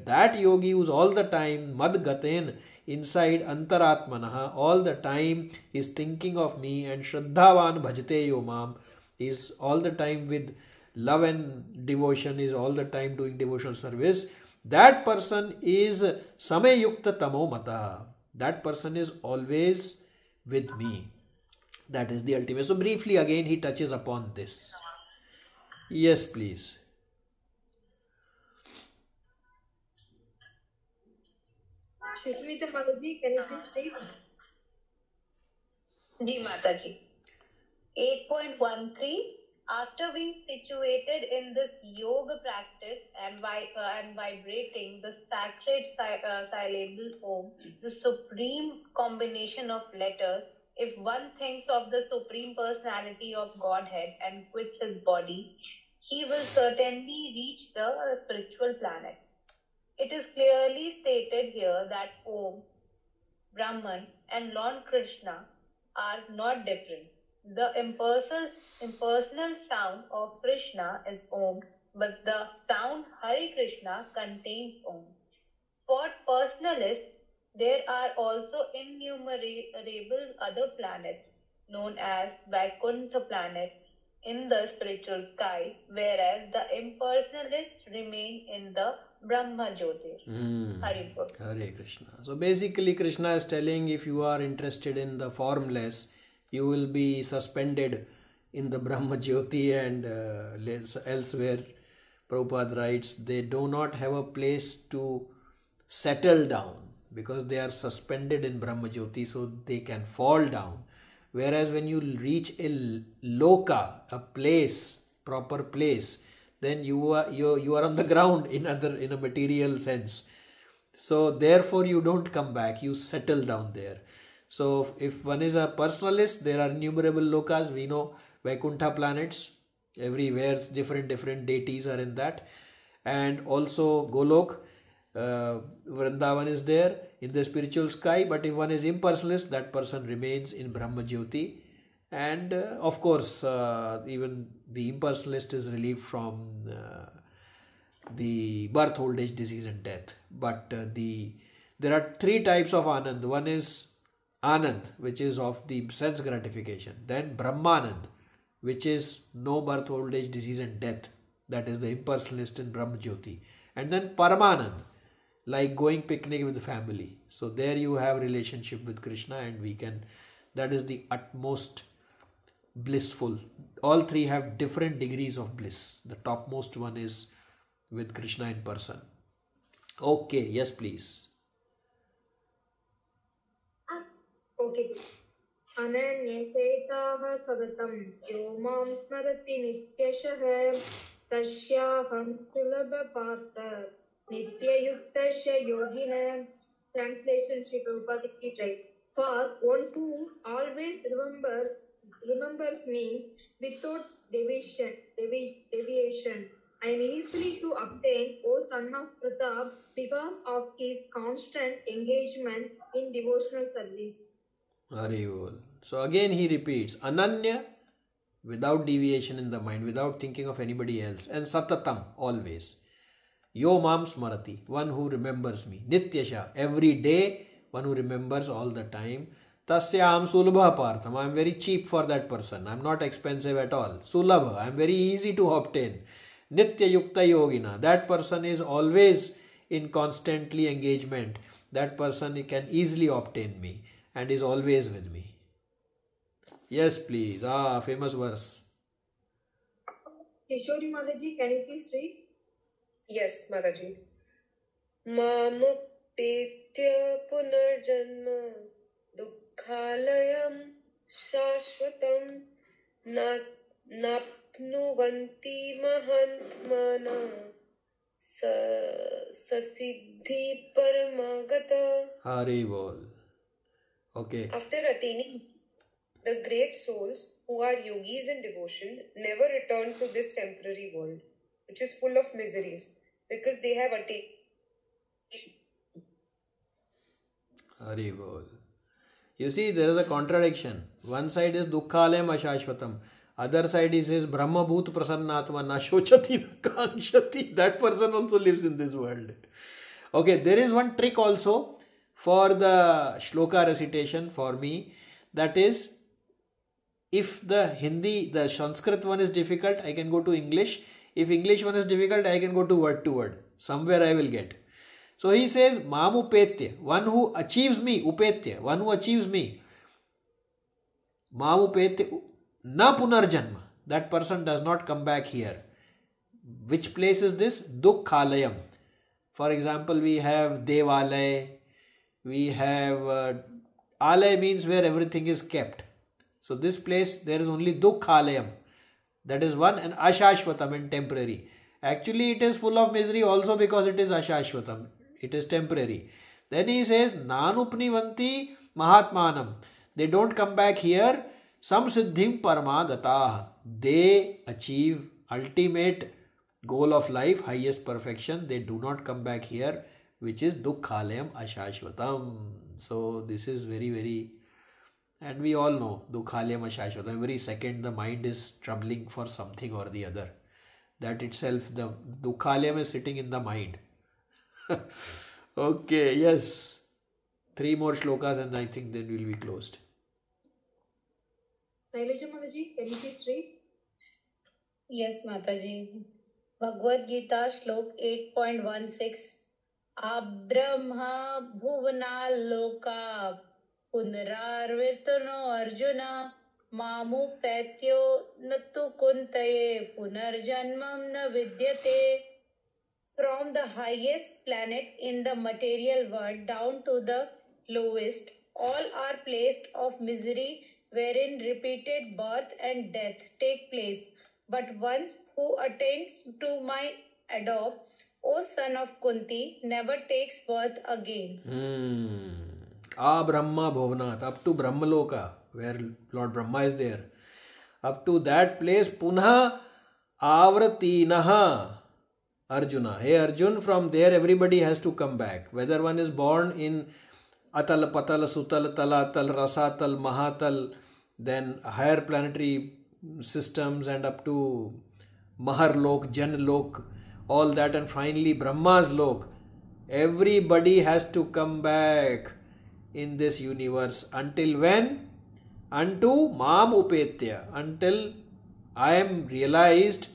That yogi who's all the time madgaten, inside antaratmanaha, all the time is thinking of me, and shraddhavan bhajate yomam, is all the time with love and devotion, is all the time doing devotional service. That person is samayukta tamo mata. That person is always with me. That is the ultimate. So briefly again he touches upon this. Yes, please. Shushmita Mataji, can you please read? Ji Mataji. 8.13. After being situated in this yoga practice and vibrating the sacred syllable Om, the supreme combination of letters, if one thinks of the supreme personality of Godhead and quits his body, he will certainly reach the spiritual planet. It is clearly stated here that Om, Brahman, and Lord Krishna are not different. The impersonal sound of Krishna is Om, but the sound Hare Krishna contains Om. For personalists, there are also innumerable other planets known as Vaikuntha planets in the spiritual sky, whereas the impersonalists remain in the Brahma Jyotir. Hare Krishna. So basically Krishna is telling, if you are interested in the formless, you will be suspended in the Brahma Jyoti, and elsewhere Prabhupada writes they do not have a place to settle down because they are suspended in Brahma Jyoti, so they can fall down. Whereas when you reach a loka, a place, proper place, then you are on the ground in a material sense. So therefore you don't come back, you settle down there. So if one is a personalist, there are innumerable lokas. We know Vaikuntha planets, everywhere different deities are in that. And also Golok, Vrindavan is there in the spiritual sky. But if one is impersonalist, that person remains in Brahma Jyoti. And of course even the impersonalist is relieved from the birth, old age, disease and death. But there are three types of Anand. One is Anand, which is of the sense gratification. Then Brahmanand, which is no birth, old age, disease and death. That is the impersonalist in Brahma Jyoti. And then Paramanand, like going picnic with the family. So there you have relationship with Krishna, and that is the utmost blissful. All three have different degrees of bliss. The topmost one is with Krishna in person. Okay, yes please. Okay. Ananyatetaha sadatam yo mam smarati nityashah tashyaham kulabha partha nityayuktasya yogina. Translation Shri Prabhupada Ki Jai. For one who always remembers me without deviation, deviation. I am easily to obtain, O son of Pratap, because of his constant engagement in devotional service. Haribol. So again he repeats Ananya, without deviation in the mind, without thinking of anybody else, and Satatam, always. Yo Mam Smarati, one who remembers me. Nityasha, every day, one who remembers all the time. Tasyam Sulabha Partham, I am very cheap for that person. I am not expensive at all. Sulabha, I am very easy to obtain. Nitya Yukta Yogina, that person is always in constantly engagement. That person can easily obtain me and is always with me. Yes, please. Famous verse. Kishori Mataji, can you please read? Yes, Mataji. Mamupetya punarjanma dukhalayam shashvatam napnuvanti mahantmana sasiddhi paramagata. Haribol. Okay. After attaining, the great souls who are yogis in devotion never return to this temporary world, which is full of miseries, because they have attained. Haribol. You see, there is a contradiction. One side is Dukkhalayam Ashashvatam. Other side is his Brahma Bhut Prasannatma Nashochati Kankshati. That person also lives in this world. Okay, there is one trick also for the shloka recitation for me. That is, if the Hindi, the Sanskrit one is difficult, I can go to English. If English one is difficult, I can go to word. Somewhere I will get. So he says, Mamupetya, one who achieves me, Upetya, one who achieves me. Mamupetya, na punarjanma. That person does not come back here. Which place is this? Dukkhalayam. For example, we have Devalay, we have Alay means where everything is kept. So this place, there is only Dukkhalayam. That is one, and Ashashvatam and temporary. Actually, it is full of misery also because it is Ashashvatam. It is temporary. Then he says, Nanupnivanti Mahatmanam. They don't come back here. Samsiddhim Paramagatah. They achieve ultimate goal of life, highest perfection. They do not come back here, which is Dukkhalayam Ashashvatam. So this is very, very, and we all know Dukkhalayam Ashashvatam. Every second the mind is troubling for something or the other. That itself, the Dukkhalayam is sitting in the mind. Okay, yes. 3 more shlokas and I think then we'll be closed. Sailaja Mataji, can you please read? Yes, Mataji. Bhagavad Gita, Shlok 8.16. Abrahma bhuvana loka punararvirtano Arjuna mamu petyo natu kuntaye punarjanmam na vidyate. From the highest planet in the material world down to the lowest, all are placed of misery wherein repeated birth and death take place. But one who attains to my adop, O son of Kunti, never takes birth again. Brahma Bhuvanat, up to Brahmaloka, where Lord Brahma is there. Up to that place, Punha Avratinaha. Arjuna. Hey Arjun, from there everybody has to come back. Whether one is born in Atal, Patal, Sutal, Talatal, Rasatal, Mahatal, then higher planetary systems and up to Maharlok, Janlok, all that, and finally Brahma's Lok. Everybody has to come back in this universe. Until when? Unto Mam Upetya. Until I am realized.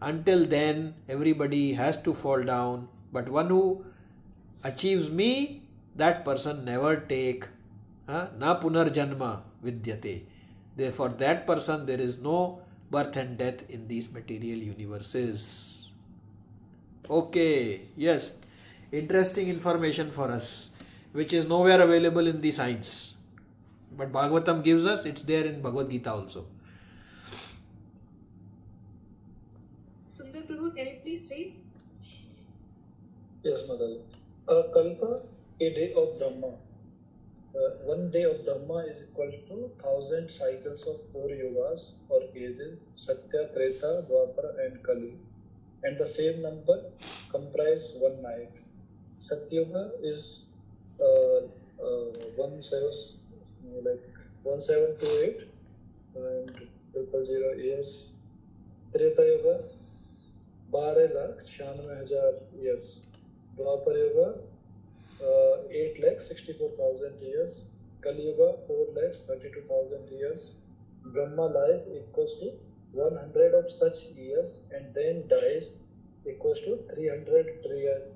Until then, everybody has to fall down. But one who achieves me, that person never take na punarjanma vidyate. Therefore, that person, there is no birth and death in these material universes. Okay, yes, interesting information for us, which is nowhere available in the science. But Bhagavatam gives us, it's there in Bhagavad Gita also. Sundar Prabhu, can you please read? Yes, Mother. A kalpa, a day of Brahma. 1 day of Dhamma is equal to 1000 cycles of 4 yogas or ages, Satya, Treta, Dwapara and Kali. And the same number comprise one night. Satyuga is 1728 and 000 years. Treta Yuga 12,96,000 years. Dwapara Yuga 8,64,000 years. Kali Yuga 4,32,000 years. Brahma life equals to 100 of such years and then dies equals to 300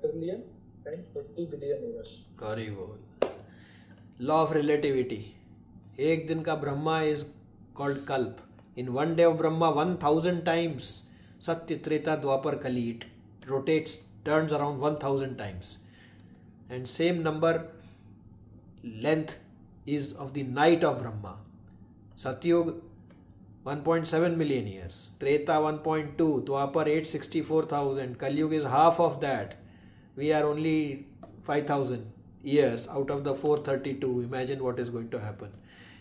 trillion and 50 billion years. Very well. Law of relativity. एक दिन का Brahma is called kalp. In 1 day of Brahma 1000 times Satya, Treta, Dwapar, Kali, it rotates, turns around 1000 times. And same number length is of the night of Brahma. Satyug 1.7 million years, Treta 1.2, Dwapar 864,000, Kalyug is half of that. We are only 5,000 years out of the 432. Imagine what is going to happen.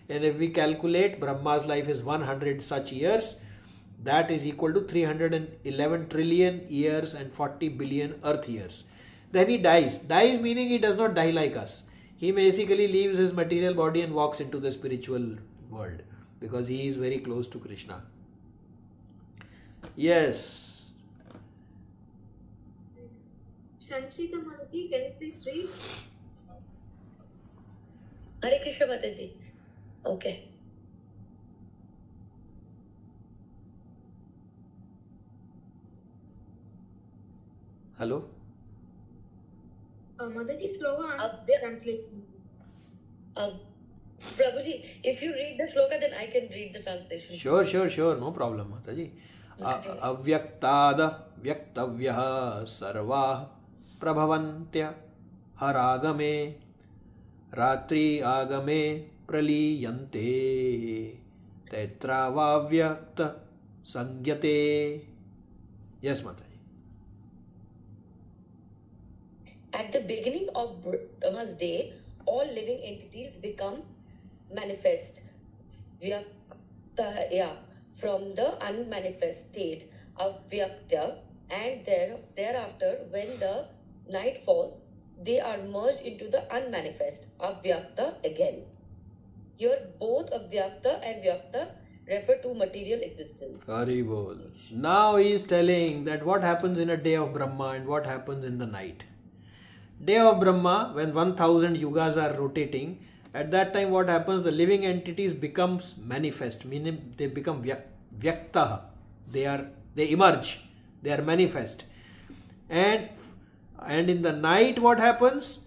And if we calculate Brahma's life is 100 such years, that is equal to 311 trillion years and 40 billion earth years. Then he dies. Dies meaning he does not die like us. He basically leaves his material body and walks into the spiritual world because he is very close to Krishna. Yes. Shanshita Manji, can you please read? Hare Krishna Mataji. Okay. Hello? Mataji, slower translation. Prabhuji, if you read the sloka, then I can read the translation. Sure. No problem, Mataji. Avyaktada vyaktavyah sarvah prabhavantya haragame ratri agame praliyante tetra vavyakta sangyate. Yes, Mataji. At the beginning of Brahma's day, all living entities become manifest. Vyakta, from the unmanifest state of Vyakta, and thereafter, when the night falls, they are merged into the unmanifest Avyakta again. Here, both Avyakta and Vyakta refer to material existence. Haribol. Now he is telling that what happens in a day of Brahma and what happens in the night. Day of Brahma, when 1000 yugas are rotating, at that time what happens? The living entities becomes manifest, meaning they become vyakta. They emerge. They are manifest. And in the night what happens?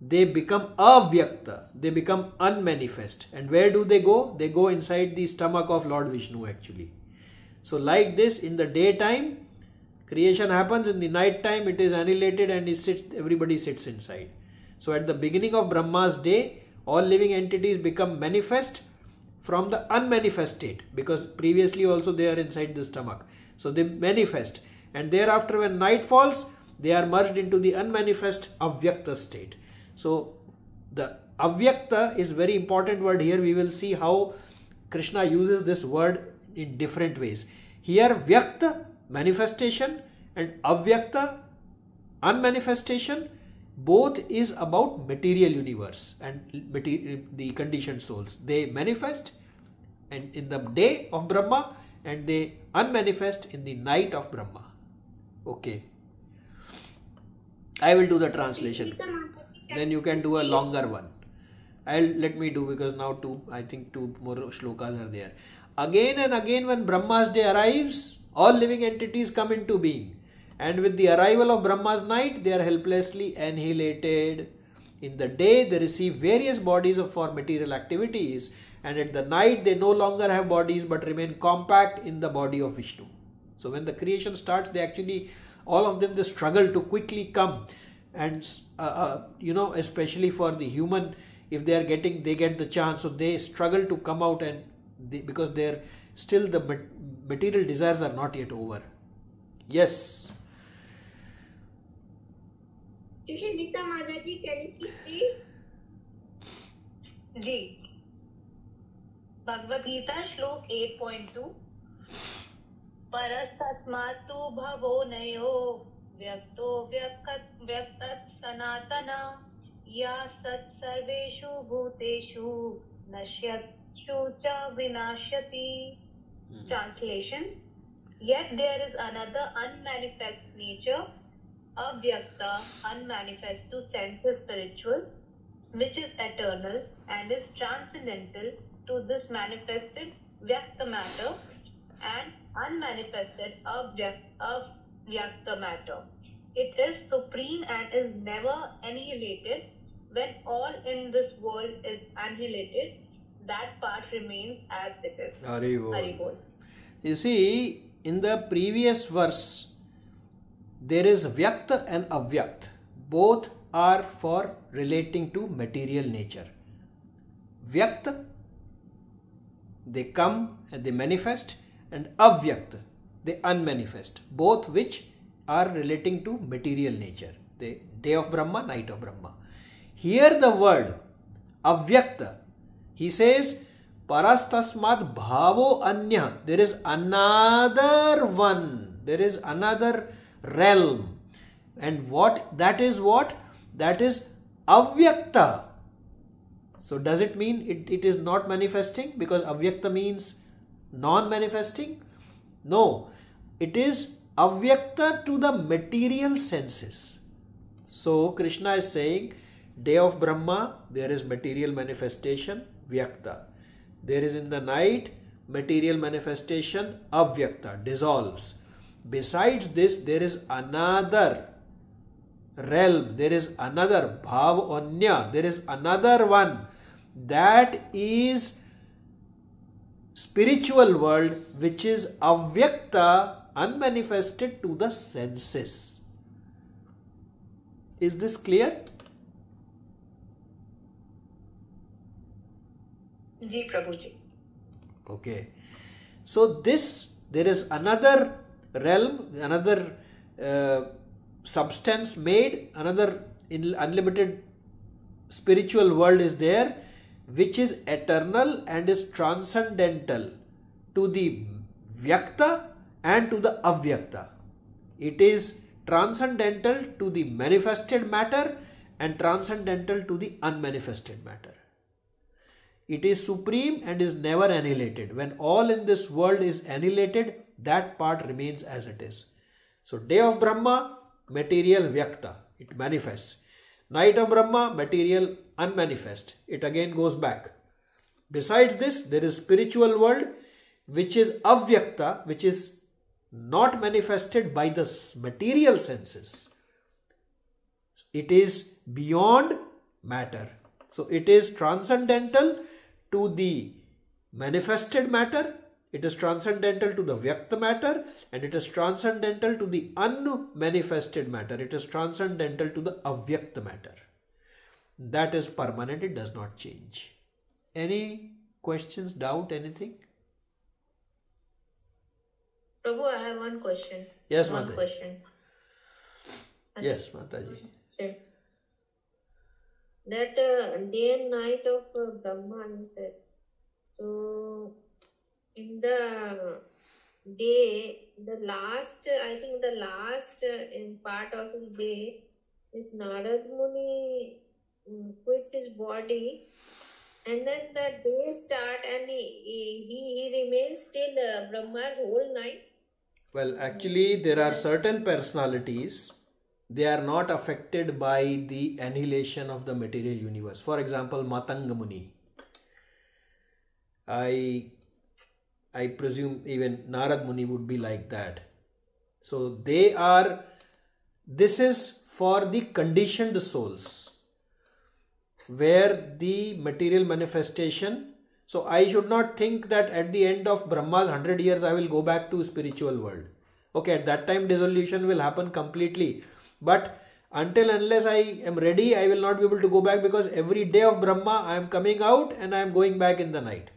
They become avyakta. They become unmanifest. And where do they go? They go inside the stomach of Lord Vishnu actually. So like this, in the daytime, creation happens. In the night time, it is annihilated and everybody sits inside. So at the beginning of Brahma's day, all living entities become manifest from the unmanifest state, because previously also they are inside the stomach. So they manifest, and thereafter when night falls, they are merged into the unmanifest avyakta state. So the avyakta is very important word here. We will see how Krishna uses this word in different ways. Here vyakta, manifestation, and avyakta, unmanifestation, both is about material universe and the conditioned souls. They manifest and in the day of Brahma, and they unmanifest in the night of Brahma. Okay. I will do the translation. Then you can do a longer one. Let me do, because now I think two more shlokas are there. Again and again when Brahma's day arrives, all living entities come into being. And with the arrival of Brahma's night, they are helplessly annihilated. In the day, they receive various bodies for material activities. And at the night, they no longer have bodies but remain compact in the body of Vishnu. So when the creation starts, they actually, all of them, they struggle to quickly come. And, especially for the human, if they get the chance, so they struggle to come out, and because they're still, the material desires are not yet over. Yes. Shanshita Mataji, can you please? Ji, Bhagavad Gita श्लोक 8.2 परस्तस्मात्तु भवो नयो व्यक्तो व्यक्तत् सनातन या सत् सर्वेषु भूतेषु नश्यत्सु च विनाश्यति. Translation: Yet there is another unmanifest nature, avyakta, unmanifest to senses spiritual, which is eternal and is transcendental to this manifested vyakta matter and unmanifested avyakta matter. It is supreme and is never annihilated. When all in this world is annihilated, that part remains as it is. Haribol. You see, in the previous verse, there is vyakta and avyakta. Both are for relating to material nature. Vyakta, they come and they manifest, and avyakta, they unmanifest. Both which are relating to material nature. The day of Brahma, night of Brahma. Here the word avyakta, he says, parastasmad bhavo anya. There is another one. There is another realm. And what? That is avyakta. So does it mean it is not manifesting? Because avyakta means non-manifesting? No. It is avyakta to the material senses. So Krishna is saying, day of Brahma, there is material manifestation, vyakta. There is in the night, material manifestation, avyakta, dissolves. Besides this, there is another realm, there is another bhav anya, there is another one, that is spiritual world, which is avyakta, unmanifested to the senses. Is this clear? Ji, Prabhuji. Okay. So there is another realm, another substance made, another unlimited spiritual world is there, which is eternal and is transcendental to the vyakta and to the avyakta. It is transcendental to the manifested matter and transcendental to the unmanifested matter. It is supreme and is never annihilated. When all in this world is annihilated, that part remains as it is. So day of Brahma, material vyakta, it manifests. Night of Brahma, material unmanifest, it again goes back. Besides this, there is spiritual world, which is avyakta, which is not manifested by the material senses. It is beyond matter. So it is transcendental to the manifested matter, it is transcendental to the vyakta matter, and it is transcendental to the unmanifested matter. It is transcendental to the avyakta matter. That is permanent, it does not change. Any questions, doubt, anything? Prabhu, I have one question. Yes, one Mataji. question. Yes, Mataji. Sir. That day and night of Brahma, you said. So, in the day, I think the last in part of his day, is Narad Muni quits his body, and then the day start, and he remains till Brahma's whole night. Well, actually, there are certain personalities, they are not affected by the annihilation of the material universe. For example, Matanga Muni. I presume even Narad Muni would be like that. So this is for the conditioned souls, where the material manifestation. So I should not think that at the end of Brahma's 100 years I will go back to spiritual world. Okay, at that time dissolution will happen completely. But until unless I am ready, I will not be able to go back, because every day of Brahma I am coming out and I am going back in the night.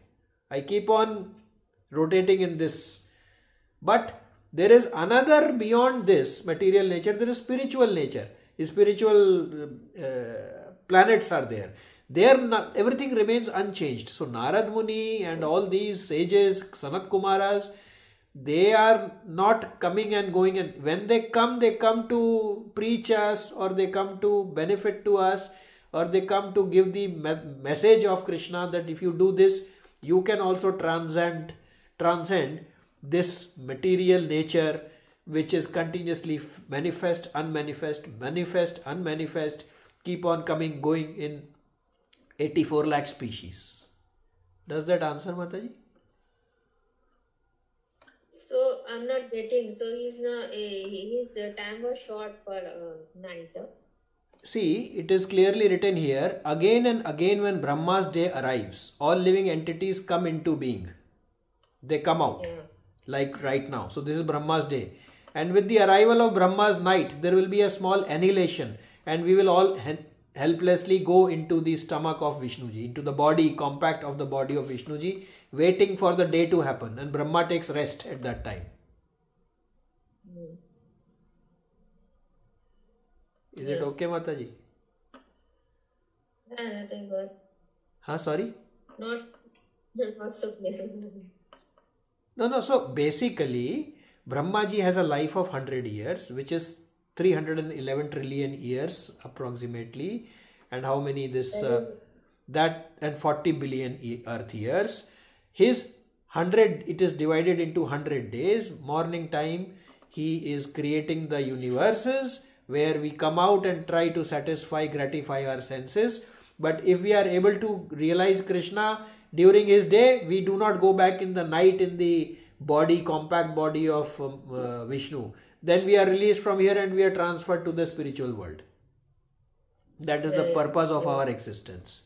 I keep on rotating in this. But there is another beyond this material nature, there is spiritual nature. Spiritual planets are there. everything remains unchanged. So Narad Muni and all these sages, Sanat Kumaras, they are not coming and going, and when they come to preach us, or they come to benefit to us, or they come to give the message of Krishna that if you do this, you can also transcend this material nature which is continuously manifest, unmanifest, keep on coming, going in 84 lakh species. Does that answer, Mataji? So I'm not getting. So his time was short for night. See, it is clearly written here, again and again when Brahma's day arrives, all living entities come into being. They come out, like right now. So this is Brahma's day. And with the arrival of Brahma's night, there will be a small annihilation, and we will all helplessly go into the stomach of Vishnuji, into the body, compact of the body of Vishnuji, waiting for the day to happen. And Brahma takes rest at that time. Is it okay, Mataji? Yeah, that I got. Huh, sorry? Not so clear. No. So basically, Brahmaji has a life of 100 years, which is 311 trillion years approximately. And how many this? That and 40 billion earth years. His 100, it is divided into 100 days. Morning time, he is creating the universes, where we come out and try to gratify our senses. But if we are able to realize Krishna during his day, we do not go back in the night in the body, compact body of Vishnu. Then we are released from here and we are transferred to the spiritual world. That is the purpose of our existence.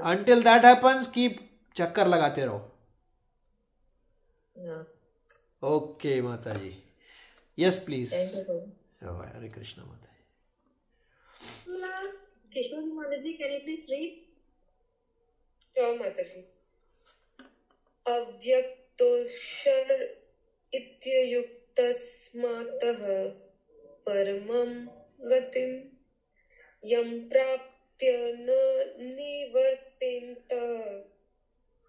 Until that happens, keep chakkar lagate raho. Okay, Mataji. Yes, please. Thank you. Oh, Hare Krishna, Mataji. Kishore Mataji, can you please read? Sure, Mataji. Avyaktoshar ityayuktasmatah paramam gatim yam prapya na nivartinta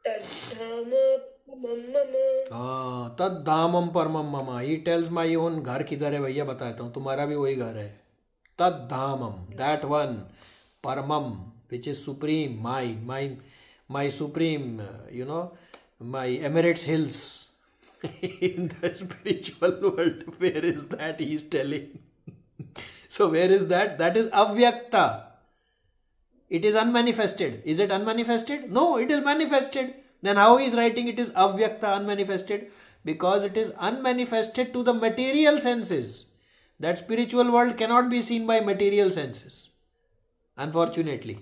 tadhama mama. Tadhamam paramam mama. He tells my own ghar kidhar hai भैया बताता हूँ, तुम्हारा भी वही घर है. Tadhamam, that one, paramam, which is supreme, my supreme, my Emirates Hills in the spiritual world. Where is that? He is telling. So where is that? That is avyakta. It is unmanifested. Is it unmanifested? No, it is manifested. Then how he is writing it is avyakta, unmanifested? Because it is unmanifested to the material senses. That spiritual world cannot be seen by material senses. Unfortunately.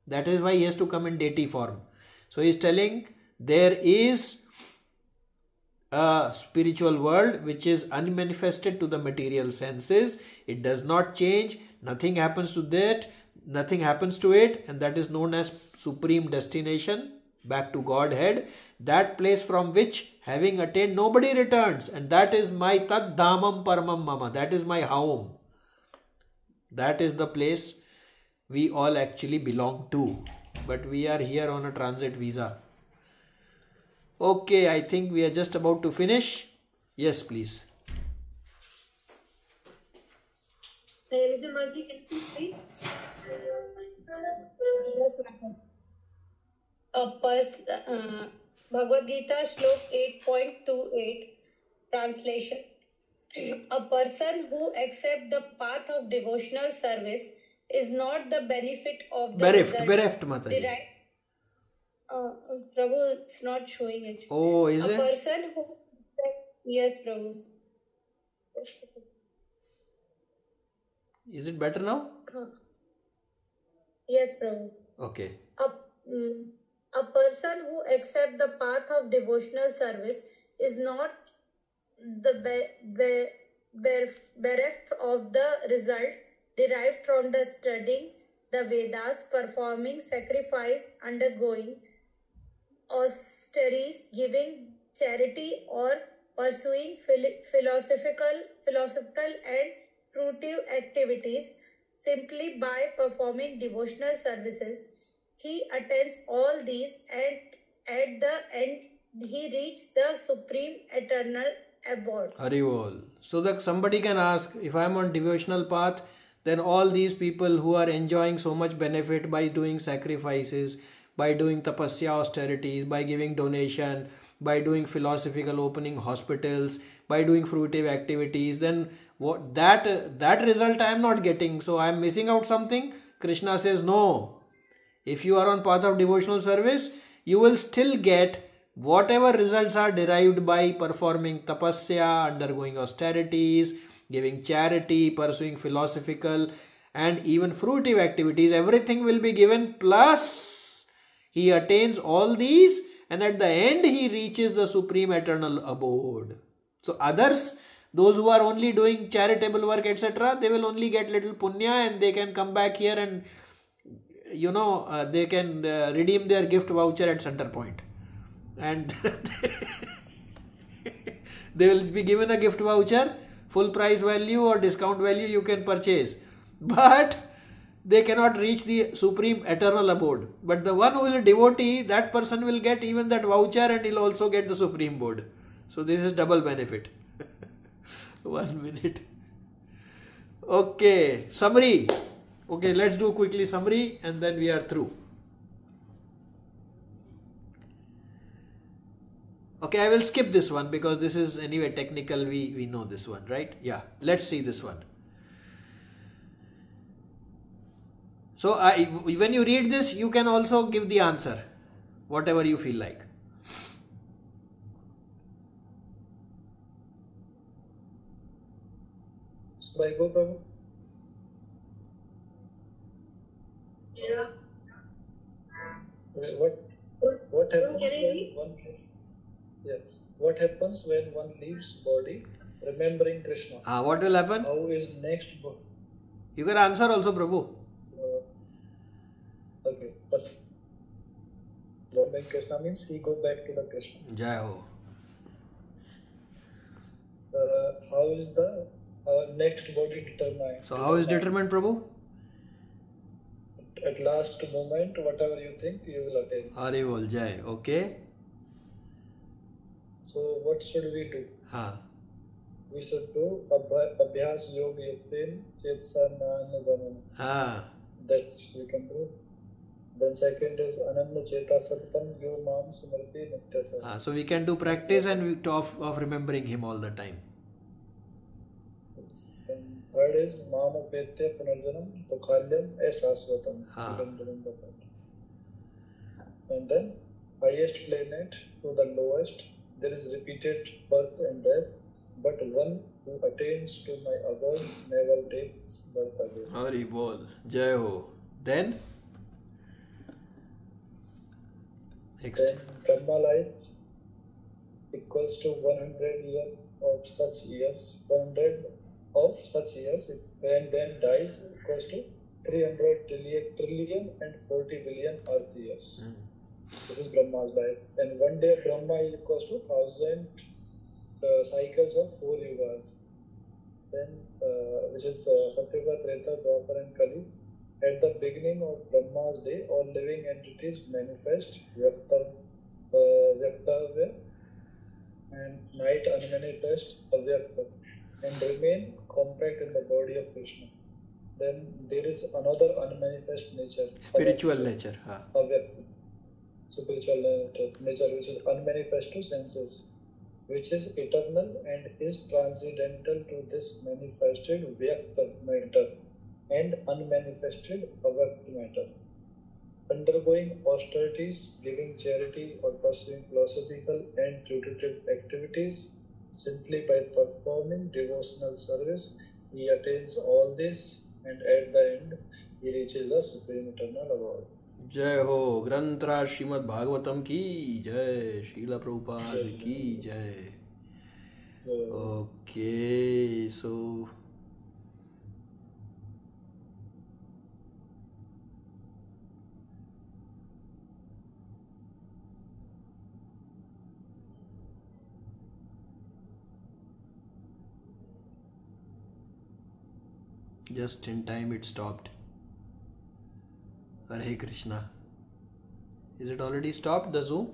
That is why he has to come in deity form. So he is telling there is a spiritual world which is unmanifested to the material senses. It does not change. Nothing happens to that. Nothing happens to it. And that is known as supreme destination. Back to Godhead. That place from which, having attained, nobody returns. And that is my tad dhamam paramam mama. That is my home. That is the place we all actually belong to. But we are here on a transit visa. Okay, I think we are just about to finish. Yes, please. Mataji, can you please read? Bhagavad Gita Shlok 8.28 Translation. A person who accepts the path of devotional service is not the benefit of the Bereft, Mataji. Prabhu, it's not showing it. Oh, is it? A person who... Yes, Prabhu. Is it better now? Yes, Prabhu. Okay. A person who accepts the path of devotional service is not the bereft of the result derived from the studying the Vedas, performing sacrifice, undergoing austerities, giving charity, or pursuing philosophical and fruitive activities. simply by performing devotional services. He attains all these, and at the end he reached the supreme eternal abode. Haribol. So that somebody can ask, if I am on devotional path, then all these people who are enjoying so much benefit by doing sacrifices, by doing tapasya austerities, by giving donation, by doing philosophical opening hospitals, by doing fruitive activities, then what that result I am not getting. So I am missing out something. Krishna says no. If you are on path of devotional service, you will still get whatever results are derived by performing tapasya, undergoing austerities, giving charity, pursuing philosophical and even fruitive activities. Everything will be given, plus he attains all these, and at the end he reaches the supreme eternal abode. So others, those who are only doing charitable work, etc., they will only get little punya, and they can come back here and they can redeem their gift voucher at center point, and they will be given a gift voucher, full price value or discount value you can purchase, but they cannot reach the supreme eternal abode. But the one who is a devotee, that person will get even that voucher, and he'll also get the supreme abode. So this is double benefit. 1 minute. Okay, summary. Okay, let's do quickly summary and then we are through. Okay, I will skip this one because this is anyway technical. We know this one, right? Yeah, let's see this one. So when you read this, you can also give the answer, whatever you feel like. So I go, Prabhu. Yeah. What happens Can I when read? what happens when one leaves body remembering Krishna? What will happen? How is next? You can answer also, Prabhu. Okay, but remembering Krishna means he go back to the Krishna. Jai Ho. How is the next body determined? So how is determined, Prabhu? At last moment, whatever you think, you will attain. Haribol Jai. Okay. So what should we do? We should do Abhyas Yoga Yuktin Chetsananagamana. That we can do. Then second is Ananda Cheta Satam Yo Mam Smriti Nityasa. So we can do practice and of remembering him all the time. And third is Mama Petya Punarjanam Tukhalyam Esasvatam. You can remember that. And then highest planet to the lowest, there is repeated birth and death, but one who attains to my abode never takes birth again. Haribol Jai Ho. Then next. Then Brahma life equals to 100 years of such years, 100 of such years, and then dies equals to 300 trillion and 40 billion earth years. This is Brahma's life. And one day Brahma is equals to 1000 cycles of 4 yugas. Then, which is Satyuga, Treta, Dwapar and Kali. At the beginning of Brahma's day, all living entities manifest Vyaktavya, and night unmanifest Avyakta, and remain compact in the body of Krishna. Then there is another unmanifest nature, spiritual nature. Avyakta. Spiritual nature which is unmanifest to senses, which is eternal and is transcendental to this manifested Vyakta matter and unmanifested Avyakta matter. Undergoing austerities, giving charity, or pursuing philosophical and fruitive activities, simply by performing devotional service, he attains all this, and at the end, he reaches the supreme eternal abode. जय हो ग्रंथराज श्रीमद् भागवतम की जय, श्रीला प्रभुपाद की जय. Okay, so Just in time it stopped. Hare Krishna. Is it already stopped, the Zoom?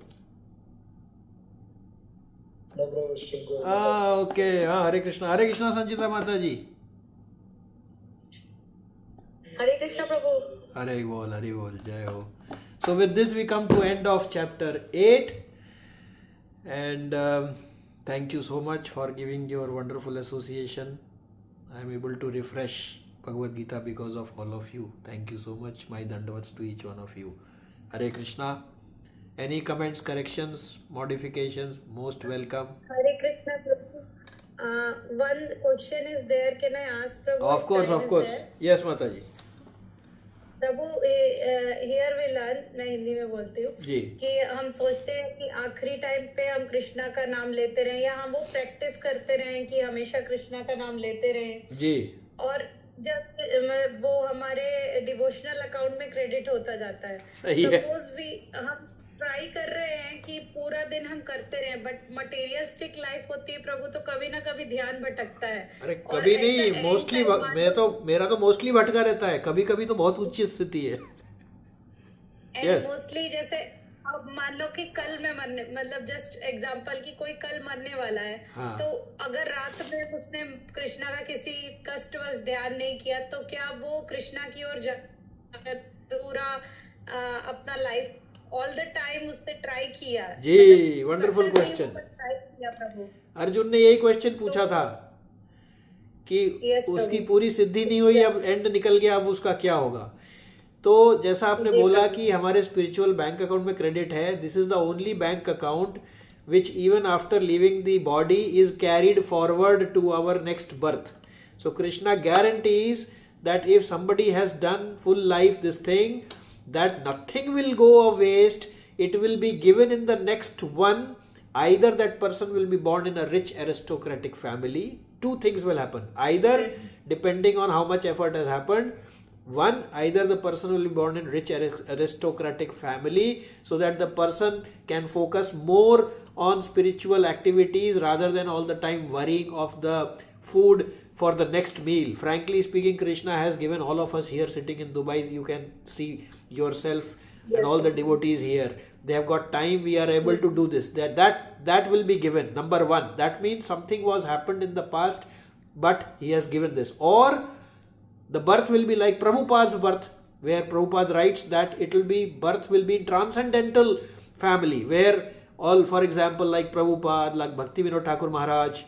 No, bro, it's still going. Okay. Hare Krishna. Hare Krishna, Sanchita Mataji. Hare Krishna Prabhu. Hare Bol, Hare Bol, Jai Ho. So with this we come to end of chapter 8. And thank you so much for giving your wonderful association. I am able to refresh Bhagavad Gita because of all of you. Thank you so much. My dandavats to each one of you. Hare Krishna. Any comments, corrections, modifications? Most welcome. Hare Krishna Prabhu. One question is there. Can I ask Prabhu? Of course, Time of is course. there? Yes, Mataji. प्रभु here we learn, मैं हिंदी में बोलती हूँ जी। कि हम सोचते हैं कि आखिरी टाइम पे हम कृष्णा का नाम लेते रहें या हम वो प्रैक्टिस करते रहें कि हमेशा कृष्णा का नाम लेते रहें जी। और जब वो हमारे डिवोशनल अकाउंट में क्रेडिट होता जाता है, सपोज वी हम ट्राई कर रहे हैं कि पूरा दिन हम करते रहें, बट मटेरियलिस्टिक लाइफ होती है प्रभु, तो कभी ना कभी ध्यान भटकता है। अरे कभी नहीं, मोस्टली मेरा तो मोस्टली भटका रहता है, कभी कभी तो बहुत उच्च स्थिति है। एंड मोस्टली जैसे अब मान लो कि कल मैं मरने, मतलब जस्ट एग्जांपल कि कोई कल मरने वाला है, हाँ। तो अगर रात में उसने कृष्णा का किसी कष्टवश ध्यान नहीं किया, तो क्या वो कृष्णा की ओर पूरा अपना लाइफ ऑल द टाइम उसने ट्राई किया? जी, वंडरफुल क्वेश्चन। अर्जुन ने यही क्वेश्चन पूछा था कि उसकी पूरी सिद्धि नहीं हुई, अब एंड निकल गया, अब उसका क्या होगा। तो जैसा आपने बोला कि हमारे स्पिरिचुअल बैंक अकाउंट में क्रेडिट है, this is the only bank account which even after leaving the body is carried forward to our next birth. So Krishna guarantees that if somebody has done full life this thing, that nothing will go a waste, it will be given in the next one. Either that person will be born in a rich aristocratic family. Two things will happen. Either, depending on how much effort has happened, one, either the person will be born in rich aristocratic family so that the person can focus more on spiritual activities rather than all the time worrying of the food for the next meal. Frankly speaking, Krishna has given all of us here sitting in Dubai, you can see yourself and all the devotees here. They have got time, we are able to do this. That will be given. Number one, that means something was happened in the past, but he has given this. Or the birth will be like Prabhupada's birth, where Prabhupada writes that birth will be in transcendental family, where all, for example, like Prabhupada, like Bhakti Vinod Thakur Maharaj,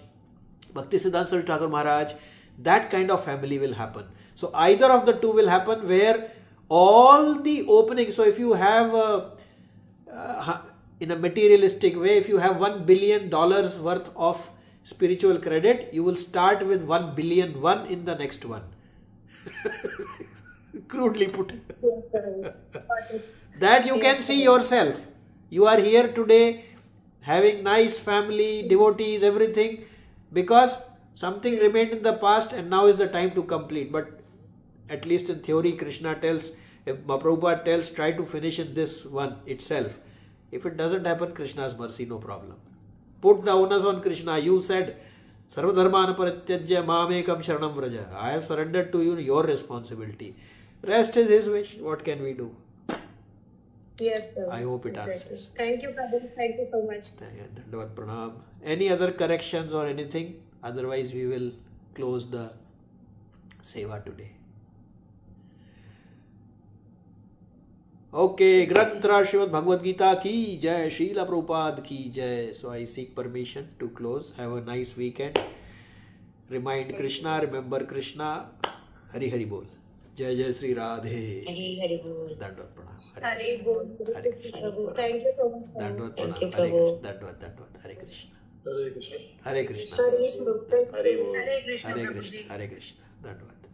Bhakti Siddhanta Saraswati Thakur Maharaj, that kind of family will happen. So either of the two will happen, where all the openings, so if you have in a materialistic way, if you have $1 billion worth of spiritual credit, you will start with 1 billion one in the next one. Crudely put. That you can see yourself. You are here today having nice family, devotees, everything, because something remained in the past and now is the time to complete. But at least in theory, Krishna tells, if Prabhupada tells, try to finish in this one itself. If it doesn't happen, Krishna's mercy, no problem. Put the onus on Krishna. You said, Sarvadharmana parityajya mamekam sharanam vraja. I have surrendered to you your responsibility. Rest is his wish. What can we do? Yes, sir. I hope it answers. Thank you, Prabhu. Thank you so much. Dandavad pranam. Any other corrections or anything? Otherwise, we will close the seva today. Okay, Granthra Srimad Bhagavad Gita ki jai, Srila Prabhupada ki jai. So I seek permission to close. Have a nice weekend. Remind Krishna, remember Krishna. Hari Hari Bol. Jai Jai Sri Radhe. Hari Hari Bol. Dandavad pranam. Hari Bol. Hare Krishna. Thank you so much. Dandavad Thank you, pranam. Prabhu. Dandavad. Hare Krishna. Hare Krishna. Hare Krishna. Hari Bol. Hare Krishna. Hare Prabhuji. Krishna. Hare Krishna. Dandavad.